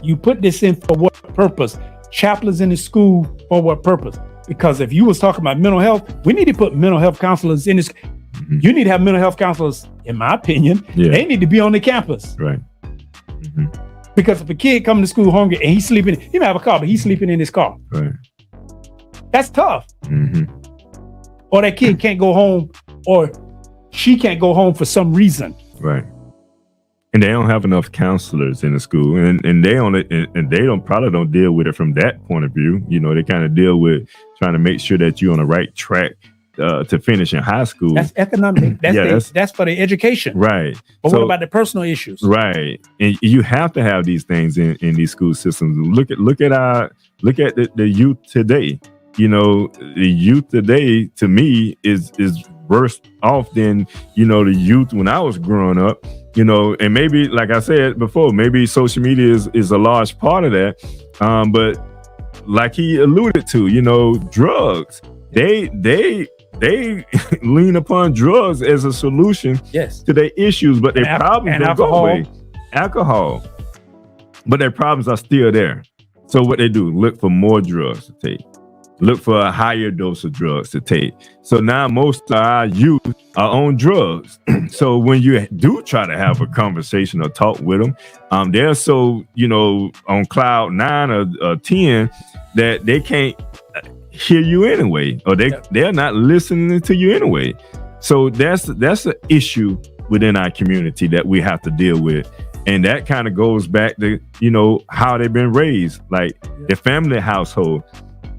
Speaker 4: you put this in for what purpose? Chaplains in the school for what purpose? Because if you was talking about mental health, we need to put mental health counselors in this. You need to have mental health counselors, in my opinion.
Speaker 3: Yeah.
Speaker 4: They need to be on the campus.
Speaker 3: Right.
Speaker 4: Because if a kid coming to school hungry and he's sleeping, he might have a car, but he's sleeping in his car.
Speaker 3: Right.
Speaker 4: That's tough. Or that kid can't go home, or she can't go home for some reason.
Speaker 3: Right. And they don't have enough counselors in the school, and they probably don't deal with it from that point of view. You know, they kind of deal with trying to make sure that you're on the right track to finish in high school. That's
Speaker 4: economic. That's for the education.
Speaker 3: Right.
Speaker 4: But what about the personal issues?
Speaker 3: Right. And you have to have these things in these school systems. Look at the youth today. You know, the youth today to me is worse off than, you know, the youth when I was growing up. You know, and maybe, like I said before, maybe social media is a large part of that. But like he alluded to, you know, drugs, they lean upon drugs as a solution to their issues, but their problems don't go away. Alcohol. But their problems are still there. So what they do, look for more drugs to take. Look for a higher dose of drugs to take. So now most of our youth are on drugs. So when you do try to have a conversation or talk with them, they're so, you know, on cloud 9 or 10 that they can't hear you anyway, or they're not listening to you anyway. So that's an issue within our community that we have to deal with. And that kind of goes back to, you know, how they've been raised, like the family household.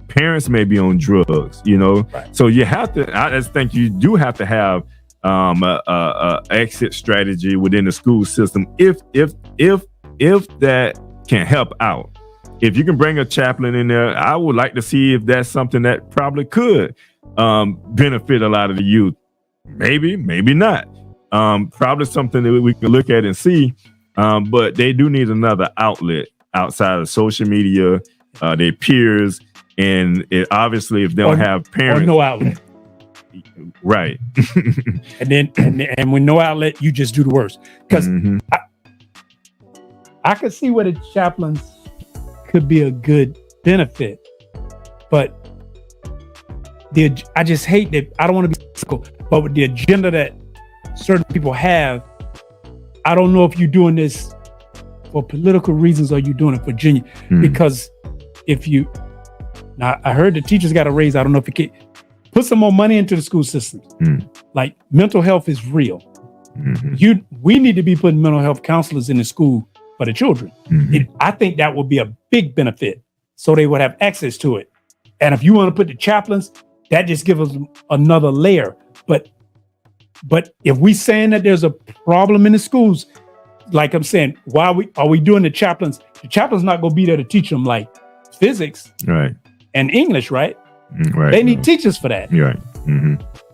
Speaker 3: Parents may be on drugs, you know, so you have to. I just think you do have to have a exit strategy within the school system if that can help out. If you can bring a chaplain in there, I would like to see if that's something that probably could benefit a lot of the youth. Maybe not. Probably something that we can look at and see. But they do need another outlet outside of social media, their peers. And obviously, if they don't have parents,
Speaker 4: or no outlet,
Speaker 3: right?
Speaker 4: and with no outlet, you just do the worst. Because I could see where the chaplains could be a good benefit, but I just hate that. I don't want to be cynical, but with the agenda that certain people have, I don't know if you're doing this for political reasons or you're doing it for genuine. Because if you Now, I heard the teachers got a raise. I don't know if it can put some more money into the school system. Like, mental health is real. We need to be putting mental health counselors in the school for the children. I think that would be a big benefit, so they would have access to it. And if you want to put the chaplains, that just gives us another layer. But if we saying that there's a problem in the schools, like I'm saying, why are we doing the chaplains? The chaplain's not going to be there to teach them like physics,
Speaker 3: right,
Speaker 4: and English, right?
Speaker 3: Right.
Speaker 4: They need teachers for that.
Speaker 3: Right.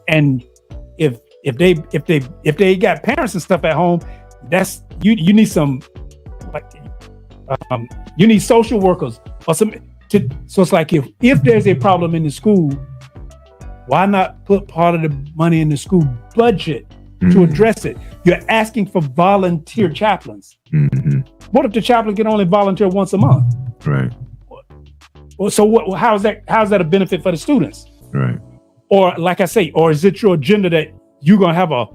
Speaker 4: And if they got parents and stuff at home, that's you need some you need social workers or some. So it's like if there's a problem in the school, why not put part of the money in the school budget to address it? You're asking for volunteer chaplains. What if the chaplain can only volunteer once a month?
Speaker 3: Right.
Speaker 4: So how's that a benefit for the students?
Speaker 3: Right. Or
Speaker 4: like I say, or is it your agenda that you're gonna have a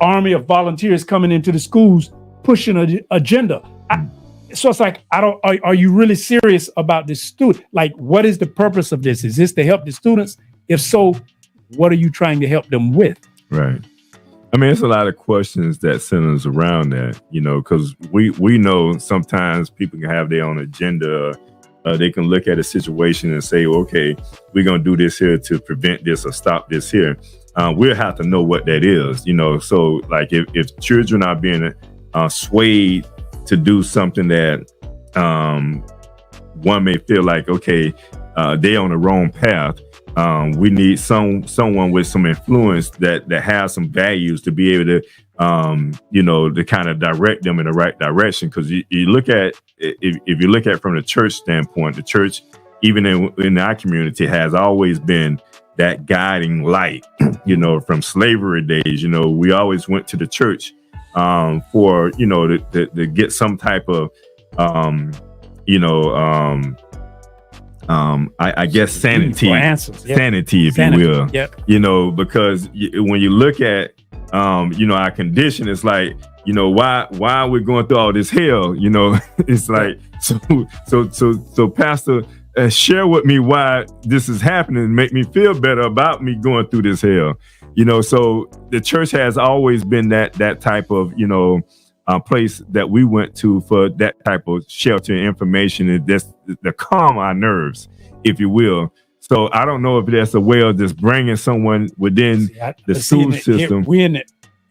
Speaker 4: army of volunteers coming into the schools pushing an agenda? So it's like, are you really serious about this student? Like, what is the purpose of this? Is this to help the students? If so, what are you trying to help them with?
Speaker 3: Right. I mean, it's a lot of questions that centers around that, because we know sometimes people can have their own agenda. They can look at a situation and say, okay, we're going to do this here to prevent this or stop this here. We'll have to know what that is, So like if children are being swayed to do something that one may feel like, okay, they're on the wrong path. We need someone with some influence that has some values to be able to, to kind of direct them in the right direction. Because you look at, if you look at from the church standpoint, the church, even in our community, has always been that guiding light. From slavery days, we always went to the church for to get some type of I guess sanity, sanity, if you will. Yep. Because when you look at our condition, it's like, why are we going through all this hell? It's like so Pastor, share with me why this is happening and make me feel better about me going through this hell. So the church has always been that type of, place that we went to for that type of shelter and information, and that's to calm our nerves, if you will. So I don't know if that's a way of just bringing someone within the school system.
Speaker 4: We're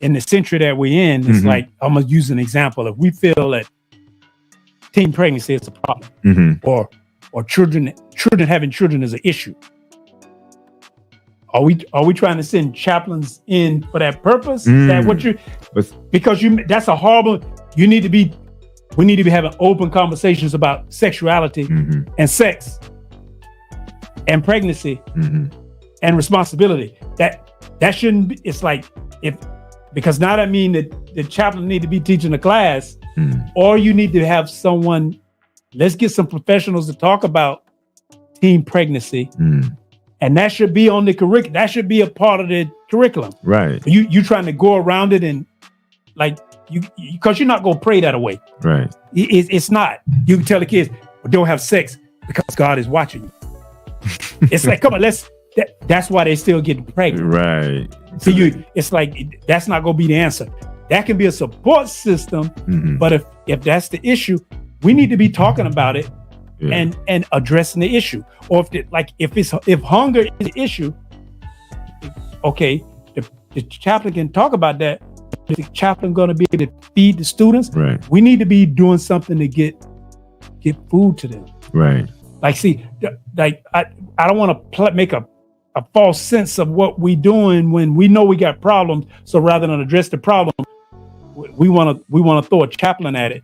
Speaker 4: in the century that we're in. It's like, I'm gonna use an example. If we feel that teen pregnancy is a problem, or children having children is an issue, are we trying to send chaplains in for that purpose? Is that what because that's a horrible. We need to be having open conversations about sexuality and sex and pregnancy and responsibility. That shouldn't be. It's like, because now that mean that the chaplain need to be teaching a class, or you need to have someone. Let's get some professionals to talk about teen pregnancy, and that should be on the curriculum. That should be a part of the curriculum.
Speaker 3: Right.
Speaker 4: You trying to go around it and because you're not gonna pray that away.
Speaker 3: Right.
Speaker 4: It's not. You can tell the kids, well, don't have sex because God is watching you. It's like, come on, that's why they still get pregnant.
Speaker 3: Right.
Speaker 4: So it's like, that's not gonna be the answer. That can be a support system, but if that's the issue, we need to be talking about it and addressing the issue. Or if hunger is the issue, okay, the chaplain can talk about that. Is the chaplain going to be able to feed the students?
Speaker 3: Right.
Speaker 4: We need to be doing something to get food to them.
Speaker 3: Right.
Speaker 4: Like, see, like I don't want to make a false sense of what we doing when we know we got problems. So rather than address the problem, we want to throw a chaplain at it.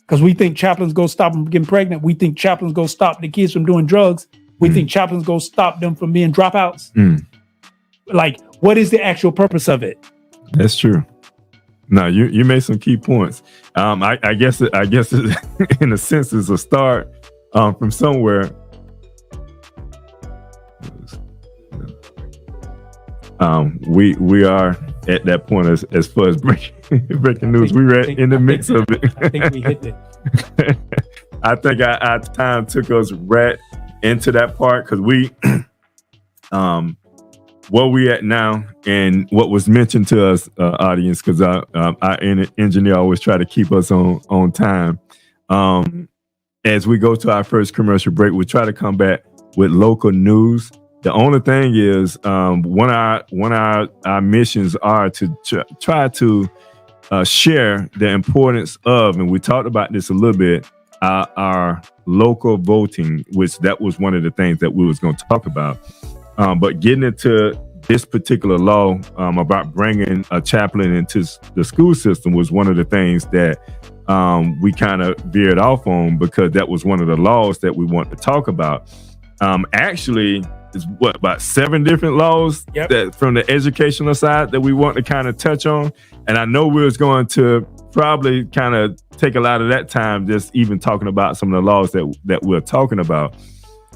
Speaker 4: Because we think chaplains go stop them from getting pregnant. We think chaplains go stop the kids from doing drugs. We think chaplains go stop them from being dropouts. Like, what is the actual purpose of it?
Speaker 3: That's true. No, you made some key points. I guess it, in a sense, is a start from somewhere. We are at that point as far as breaking news. We're in the mix of it.
Speaker 4: I think we hit it.
Speaker 3: I think our time took us right into that part, because we where we at now and what was mentioned to us, audience, because our engineer always try to keep us on time. As we go to our first commercial break, we try to come back with local news. The only thing is, one of our missions are to try to share the importance of, and we talked about this a little bit, our local voting, which that was one of the things that we was going to talk about. But getting into this particular law about bringing a chaplain into the school system was one of the things that we kind of veered off on, because that was one of the laws that we want to talk about. Actually, it's about 7 different laws that from the educational side that we want to kind of touch on. And I know we was going to probably kind of take a lot of that time just even talking about some of the laws that we're talking about.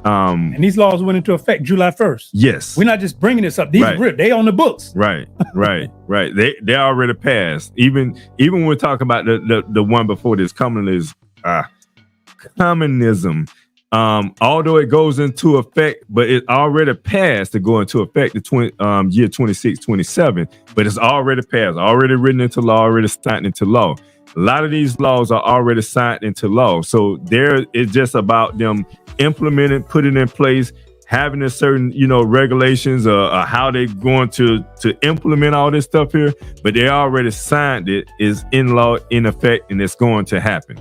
Speaker 4: And these laws went into effect July 1st.
Speaker 3: Yes.
Speaker 4: We're not just bringing this up. These they on the books. Right.
Speaker 3: They already passed. Even when we're talking about the one before this, communism. Although it goes into effect, but it already passed to go into effect the year 26, 27. But it's already passed, already written into law, already signed into law. A lot of these laws are already signed into law. So there it's just about them implementing, putting in place, having a certain, regulations or how they're going to implement all this stuff here. But they already signed it, is in law, in effect, and it's going to happen.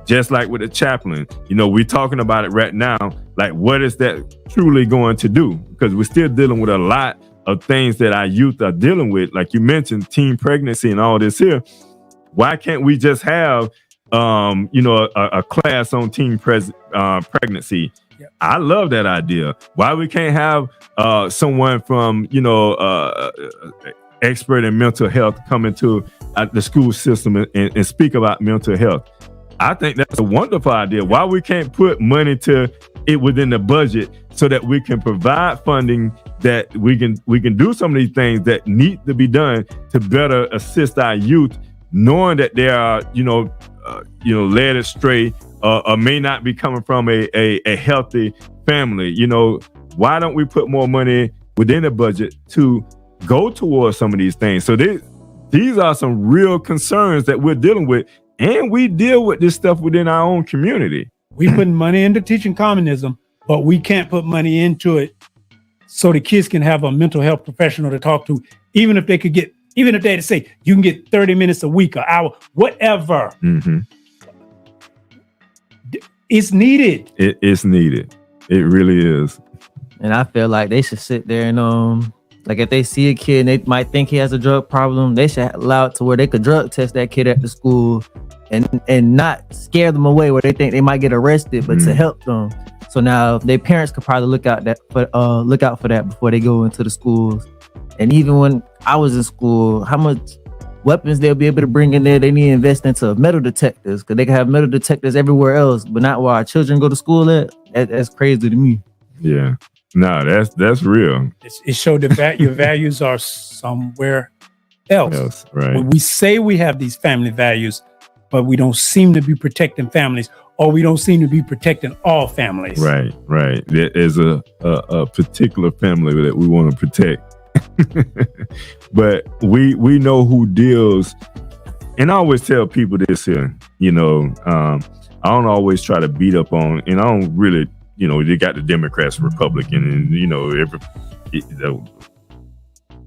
Speaker 3: Just like with the chaplain, we're talking about it right now. Like, what is that truly going to do? Because we're still dealing with a lot of things that our youth are dealing with. Like you mentioned, teen pregnancy and all this here. Why can't we just have, a class on teen pregnancy? Yeah. I love that idea. Why we can't have someone from, expert in mental health come into the school system and speak about mental health? I think that's a wonderful idea. Why we can't put money to it within the budget so that we can provide funding that we can do some of these things that need to be done to better assist our youth, knowing that they are, led astray may not be coming from a healthy family. You know, why don't we put more money within the budget to go towards some of these things? So these are some real concerns that we're dealing with, and we deal with this stuff within our own community.
Speaker 4: We putting money into teaching communism, but we can't put money into it so the kids can have a mental health professional to talk to, even if they say you can get 30 minutes a week, an hour, whatever.
Speaker 3: Mm-hmm.
Speaker 4: It's needed.
Speaker 3: It's needed. It really is.
Speaker 7: And I feel like they should sit there and like if they see a kid and they might think he has a drug problem, they should allow it to where they could drug test that kid at the school and not scare them away where they think they might get arrested, but to help them. So now their parents could probably look out for that before they go into the schools. And even when I was in school, how much weapons they'll be able to bring in there, they need to invest into metal detectors, because they can have metal detectors everywhere else, but not where our children go to school at. That's crazy to me.
Speaker 3: Yeah. No, that's real.
Speaker 4: It showed that your values are somewhere else.
Speaker 3: Right.
Speaker 4: When we say we have these family values, but we don't seem to be protecting families, or we don't seem to be protecting all families.
Speaker 3: Right. There is a particular family that we want to protect. But we know who deals, and I always tell people this here, you know, I don't always try to beat up on, and I don't really, you know, they got the Democrats, Republican, and, you know, the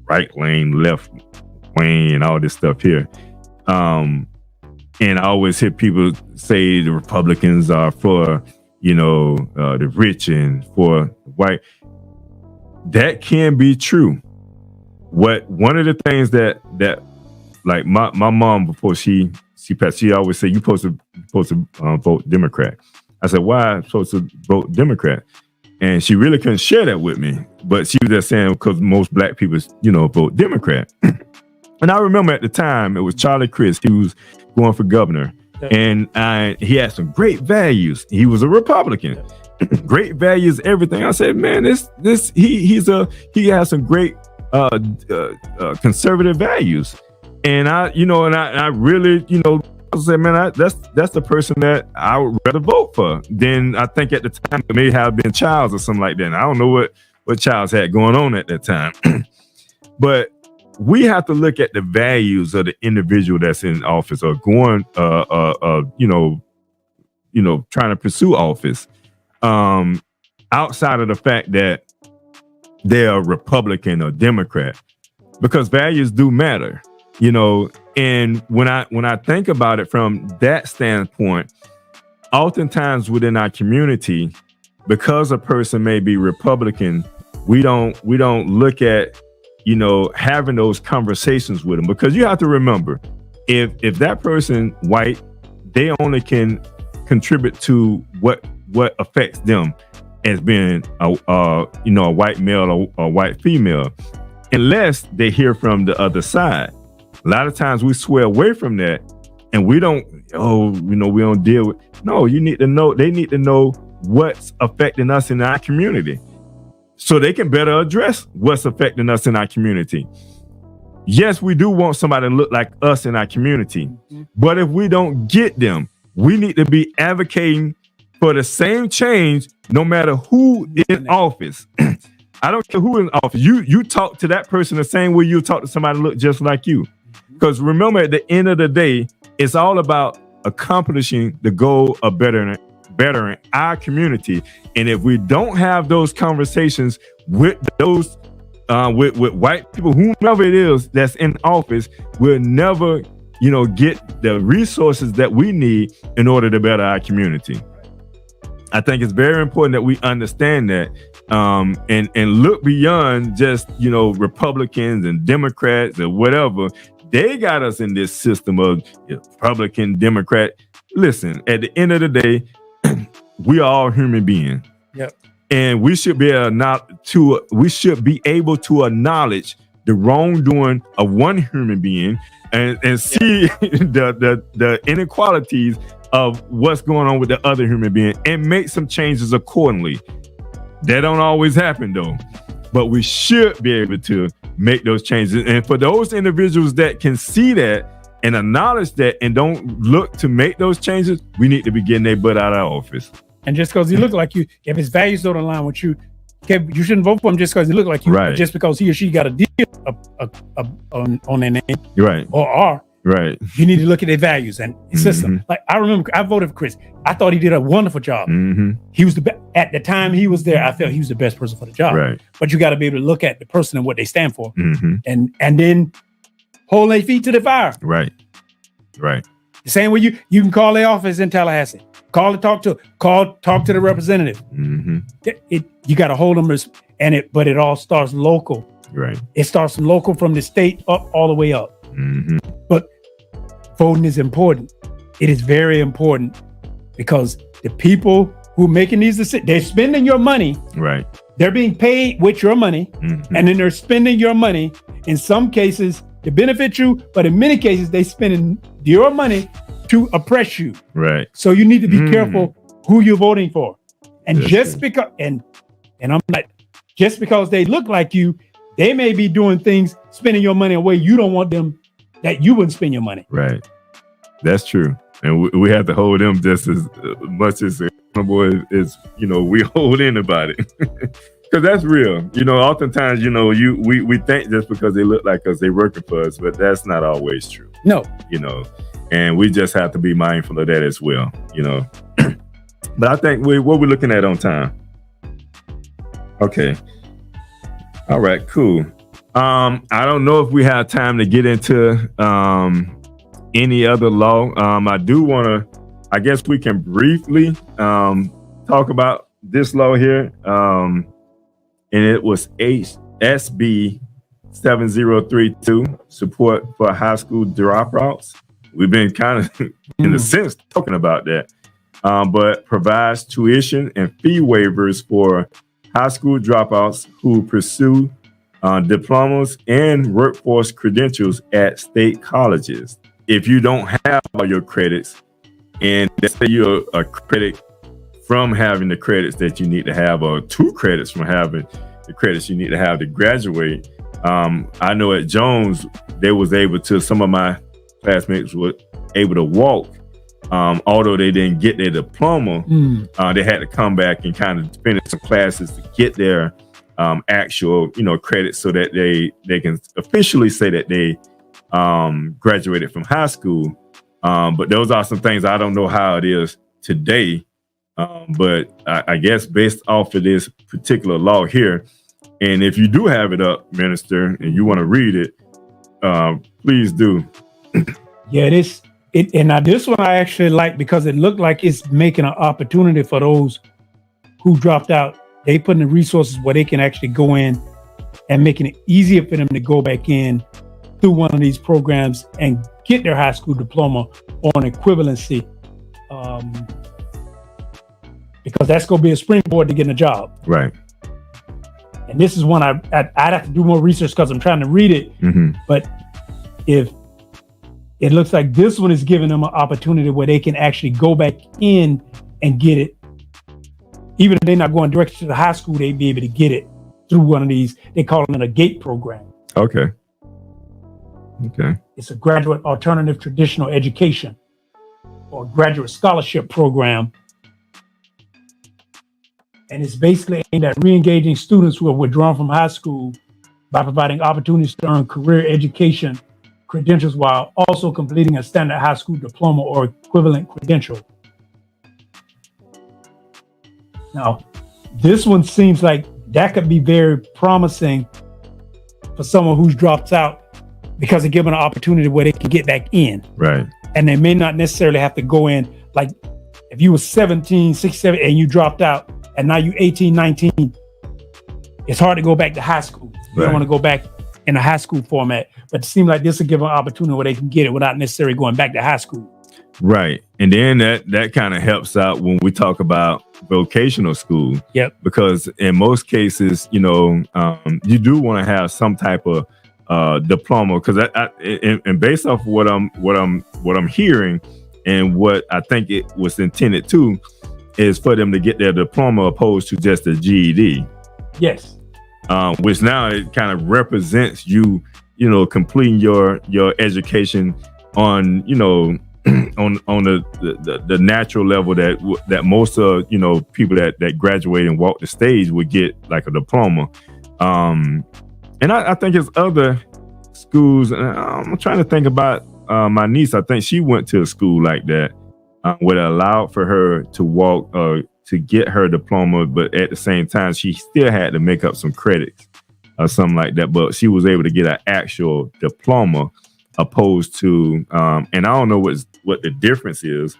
Speaker 3: right lane, left wing, and all this stuff here. And I always hear people say the Republicans are for, you know, the rich and for white. That can be true. One of the things that like my mom, before she passed, she always said, you're supposed to vote Democrat. I said, why am I supposed to vote Democrat? And she really couldn't share that with me, but she was just saying because most black people, you know, vote Democrat. And I remember at the time it was Charlie Crist. He was going for governor, and he had some great values. He was a Republican, great values, everything. I said, man, he has some great conservative values. And I really, you know, I said, man, that's the person that I would rather vote for. Then I think at the time it may have been Childs or something like that. And I don't know what Childs had going on at that time, but we have to look at the values of the individual that's in office or going, trying to pursue office, outside of the fact that they're a Republican or Democrat, because values do matter, you know. And when I think about it from that standpoint, oftentimes within our community, because a person may be Republican, we don't look at, you know, having those conversations with them, because you have to remember, if that person white, they only can contribute to what affects them as being a white male or a white female, unless they hear from the other side. A lot of times we swear away from that, and we don't deal with. No, you need to know. They need to know what's affecting us in our community, so they can better address what's affecting us in our community. Yes, we do want somebody to look like us in our community, but if we don't get them, we need to be advocating for the same change, no matter who is in office. I don't care who is in office. You talk to that person the same way you talk to somebody who look just like you. Because remember, at the end of the day, it's all about accomplishing the goal of bettering our community. And if we don't have those conversations with those with white people, whomever it is that's in office, we'll never, you know, get the resources that we need in order to better our community. I think it's very important that we understand that, and look beyond just, you know, Republicans and Democrats or whatever. They got us in this system of Republican, Democrat. Listen, at the end of the day, we are all human beings.
Speaker 4: Yep.
Speaker 3: And we should be able to acknowledge the wrongdoing of one human being and see the inequalities of what's going on with the other human being and make some changes accordingly. That don't always happen though, but we should be able to make those changes. And for those individuals that can see that and acknowledge that and don't look to make those changes, we need to be getting their butt out of our office.
Speaker 4: And just because he look like you, if his values don't align with you, you shouldn't vote for him just because he look like you,
Speaker 3: Right.
Speaker 4: just because he or she got a deal on their name
Speaker 3: Right.
Speaker 4: or are.
Speaker 3: Right.
Speaker 4: You need to look at their values and system. Like I remember, I voted for Chris. I thought he did a wonderful job. He was the best at the time he was there. I felt he was the best person for the job.
Speaker 3: Right.
Speaker 4: But you got to be able to look at the person and what they stand for, and then hold their feet to the fire.
Speaker 3: Right. Right.
Speaker 4: The same way you can call their office in Tallahassee, talk to the representative. You got to hold them, but it all starts local.
Speaker 3: Right.
Speaker 4: It starts local from the state up all the way up. But voting is important. It is very important because the people who are making these decisions, they're spending your money.
Speaker 3: Right.
Speaker 4: They're being paid with your money, and then they're spending your money in some cases to benefit you, but in many cases they're spending your money to oppress you.
Speaker 3: Right.
Speaker 4: So you need to be careful who you're voting for. And
Speaker 3: That's
Speaker 4: just
Speaker 3: true.
Speaker 4: because and I'm like, just because they look like you, they may be doing things, spending your money away you don't want them, that you wouldn't spend your money.
Speaker 3: Right. That's true. And we have to hold them just as much as accountable as we hold anybody. Because that's real. Oftentimes, we think just because they look like us, they're working for us, but that's not always true.
Speaker 4: No.
Speaker 3: And we just have to be mindful of that as well, But I think what we're looking at on time. Okay. All right, cool. I don't know if we have time to get into any other law. I do want to, I guess we can briefly talk about this law here. And it was SB 7032, support for high school dropouts. We've been kind of, in a sense, talking about that. But provides tuition and fee waivers for high school dropouts who pursue diplomas and workforce credentials at state colleges. If you don't have all your credits, and let's say you're a credit from having the credits that you need to have, or 2 credits from having the credits you need to have to graduate. I know at Jones, they was able to, some of my classmates were able to walk. Although they didn't get their diploma, they had to come back and kind of finish some classes to get their actual, credits so that they can officially say that they graduated from high school. But those are some things I don't know how it is today. But I guess based off of this particular law here, and if you do have it up, Minister, and you want to read it, please do.
Speaker 4: Yeah, and now this one I actually like because it looked like it's making an opportunity for those who dropped out. They put in the resources where they can actually go in and making it easier for them to go back in through one of these programs and get their high school diploma on equivalency. Because that's going to be a springboard to getting a job.
Speaker 3: Right.
Speaker 4: And this is one I'd have to do more research because I'm trying to read it. But if it looks like this one is giving them an opportunity where they can actually go back in and get it. Even if they're not going directly to the high school, they'd be able to get it through one of these. They call it a GATE program.
Speaker 3: Okay.
Speaker 4: It's a graduate alternative traditional education or graduate scholarship program. And it's basically aimed at re-engaging students who are withdrawn from high school by providing opportunities to earn career education credentials while also completing a standard high school diploma or equivalent credential. Now, this one seems like that could be very promising for someone who's dropped out because they're given an opportunity where they can get back in.
Speaker 3: Right.
Speaker 4: And they may not necessarily have to go in, like if you were 17, 16, and you dropped out and now you 18, 19, it's hard to go back to high school. You don't want to go back in a high school format, but it seems like this will give them an opportunity where they can get it without necessarily going back to high school.
Speaker 3: Right. And then that kind of helps out when we talk about vocational school.
Speaker 4: Yep.
Speaker 3: Because in most cases, you do want to have some type of diploma. Because and based off what I'm hearing, and what I think it was intended to, is for them to get their diploma opposed to just a GED.
Speaker 4: Yes.
Speaker 3: Which now it kind of represents you completing your education on on the natural level that most of people that graduate and walk the stage would get like a diploma. And I think it's other schools. I'm trying to think about my niece. I think she went to a school like that where it allowed for her to walk to get her diploma, but at the same time she still had to make up some credits or something like that. But she was able to get an actual diploma, opposed to and I don't know what the difference is.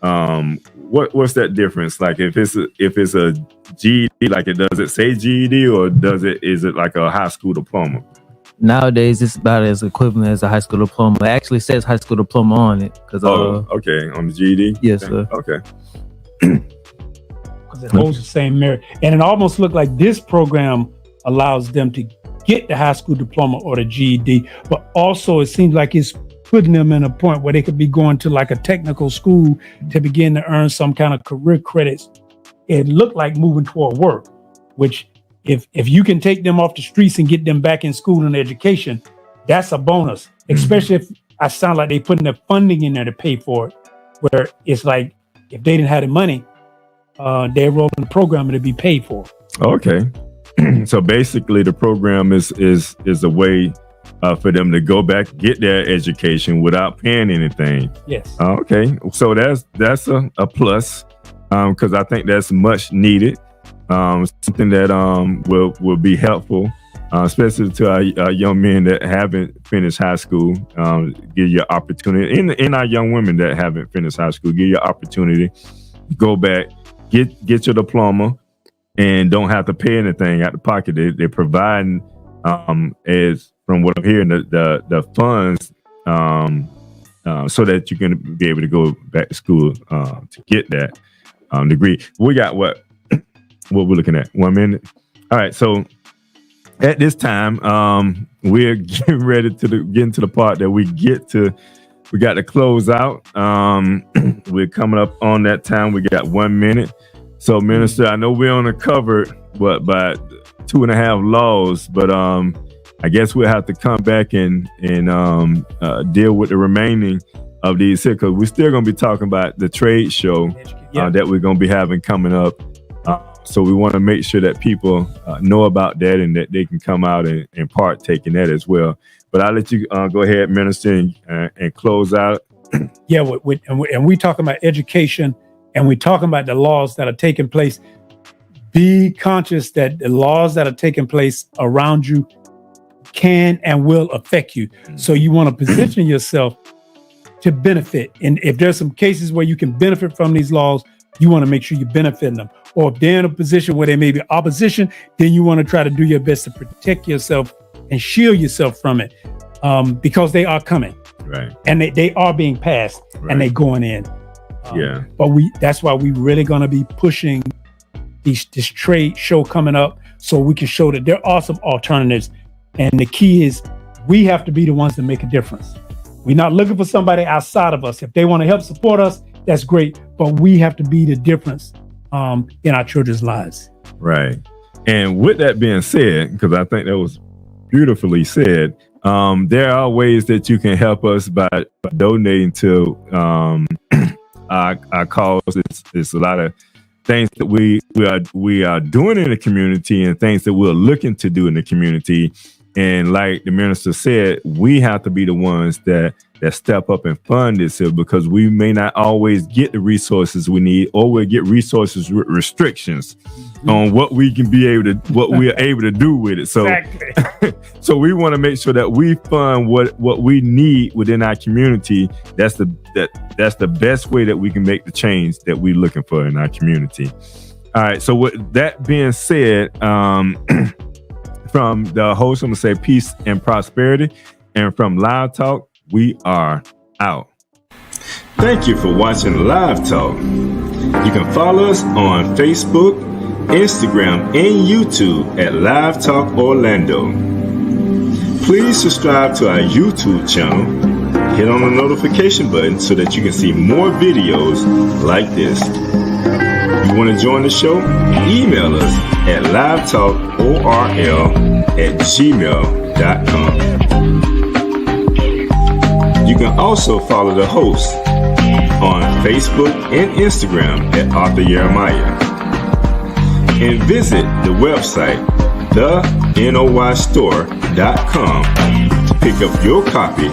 Speaker 3: What's that difference? Like if it's a GED, like does it say GED or is it like a high school diploma?
Speaker 7: Nowadays, it's about as equivalent as a high school diploma. It actually says high school diploma on it.
Speaker 3: Okay, on the GED.
Speaker 7: Yes, sir.
Speaker 3: Okay.
Speaker 4: Because it holds the same merit, and it almost looked like this program allows them to get the high school diploma or the GED, but also it seems like it's putting them in a point where they could be going to like a technical school to begin to earn some kind of career credits. It looked like moving toward work, which if you can take them off the streets and get them back in school and education, that's a bonus, especially if I sound like they putting the funding in there to pay for it, where it's like if they didn't have the money, they enroll in the program and it'd be paid for.
Speaker 3: Okay. So basically the program is a way for them to go back, get their education without paying anything.
Speaker 4: Yes.
Speaker 3: Okay. So that's a plus, because I think that's much needed. Something that will be helpful, especially to our young men that haven't finished high school. Give you opportunity, in our young women that haven't finished high school, give you opportunity to go back, get your diploma, and don't have to pay anything out of pocket. They're providing, as from what I'm hearing, the funds so that you can be able to go back to school to get that degree. We got what we're looking at, 1 minute. All right, so at this time, we're getting ready to get into the part that we got to close out. We're coming up on that time. We got 1 minute. So, Minister, I know we're on the cover, by 2.5 laws, but I guess we'll have to come back and deal with the remaining of these here, because we're still going to be talking about the trade show that we're going to be having coming up. So we want to make sure that people know about that and that they can come out and partake in that as well. But I'll let you go ahead, Minister, and close out.
Speaker 4: Yeah, and we talking about education, and we talking about the laws that are taking place. Be conscious that the laws that are taking place around you can and will affect you. So you want to position yourself to benefit. And if there's some cases where you can benefit from these laws, you want to make sure you benefit them. Or if they're in a position where there may be opposition, then you want to try to do your best to protect yourself and shield yourself from it, because they are coming.
Speaker 3: Right.
Speaker 4: And they are being passed, right, and they going in. But that's why we really going to be pushing this trade show coming up, so we can show that there are some alternatives. And the key is we have to be the ones that make a difference. We're not looking for somebody outside of us. If they want to help support us, that's great. But we have to be the difference in our children's lives.
Speaker 3: Right. And with that being said, because I think that was beautifully said, there are ways that you can help us by donating to our cause. It's a lot of things that we are doing in the community and things that we're looking to do in the community. And like the minister said, we have to be the ones that step up and fund this here, because we may not always get the resources we need, or we'll get resources with restrictions on what we are able to do with it. So, exactly. So we want to make sure that we fund what we need within our community. That's the best way that we can make the change that we're looking for in our community. All right. So with that being said, from the host, I'm going to say peace and prosperity. And from Live Talk, we are out.
Speaker 5: Thank you for watching Live Talk. You can follow us on Facebook, Instagram, and YouTube at Live Talk Orlando. Please subscribe to our YouTube channel. Hit on the notification button so that you can see more videos like this. You want to join the show? Email us at livetalkorl@gmail.com. You You can also follow the host on Facebook and Instagram at Arthur Jeremiah. And visit the website, thenoystore.com, to pick up your copy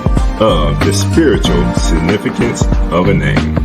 Speaker 5: of The Spiritual Significance of a Name.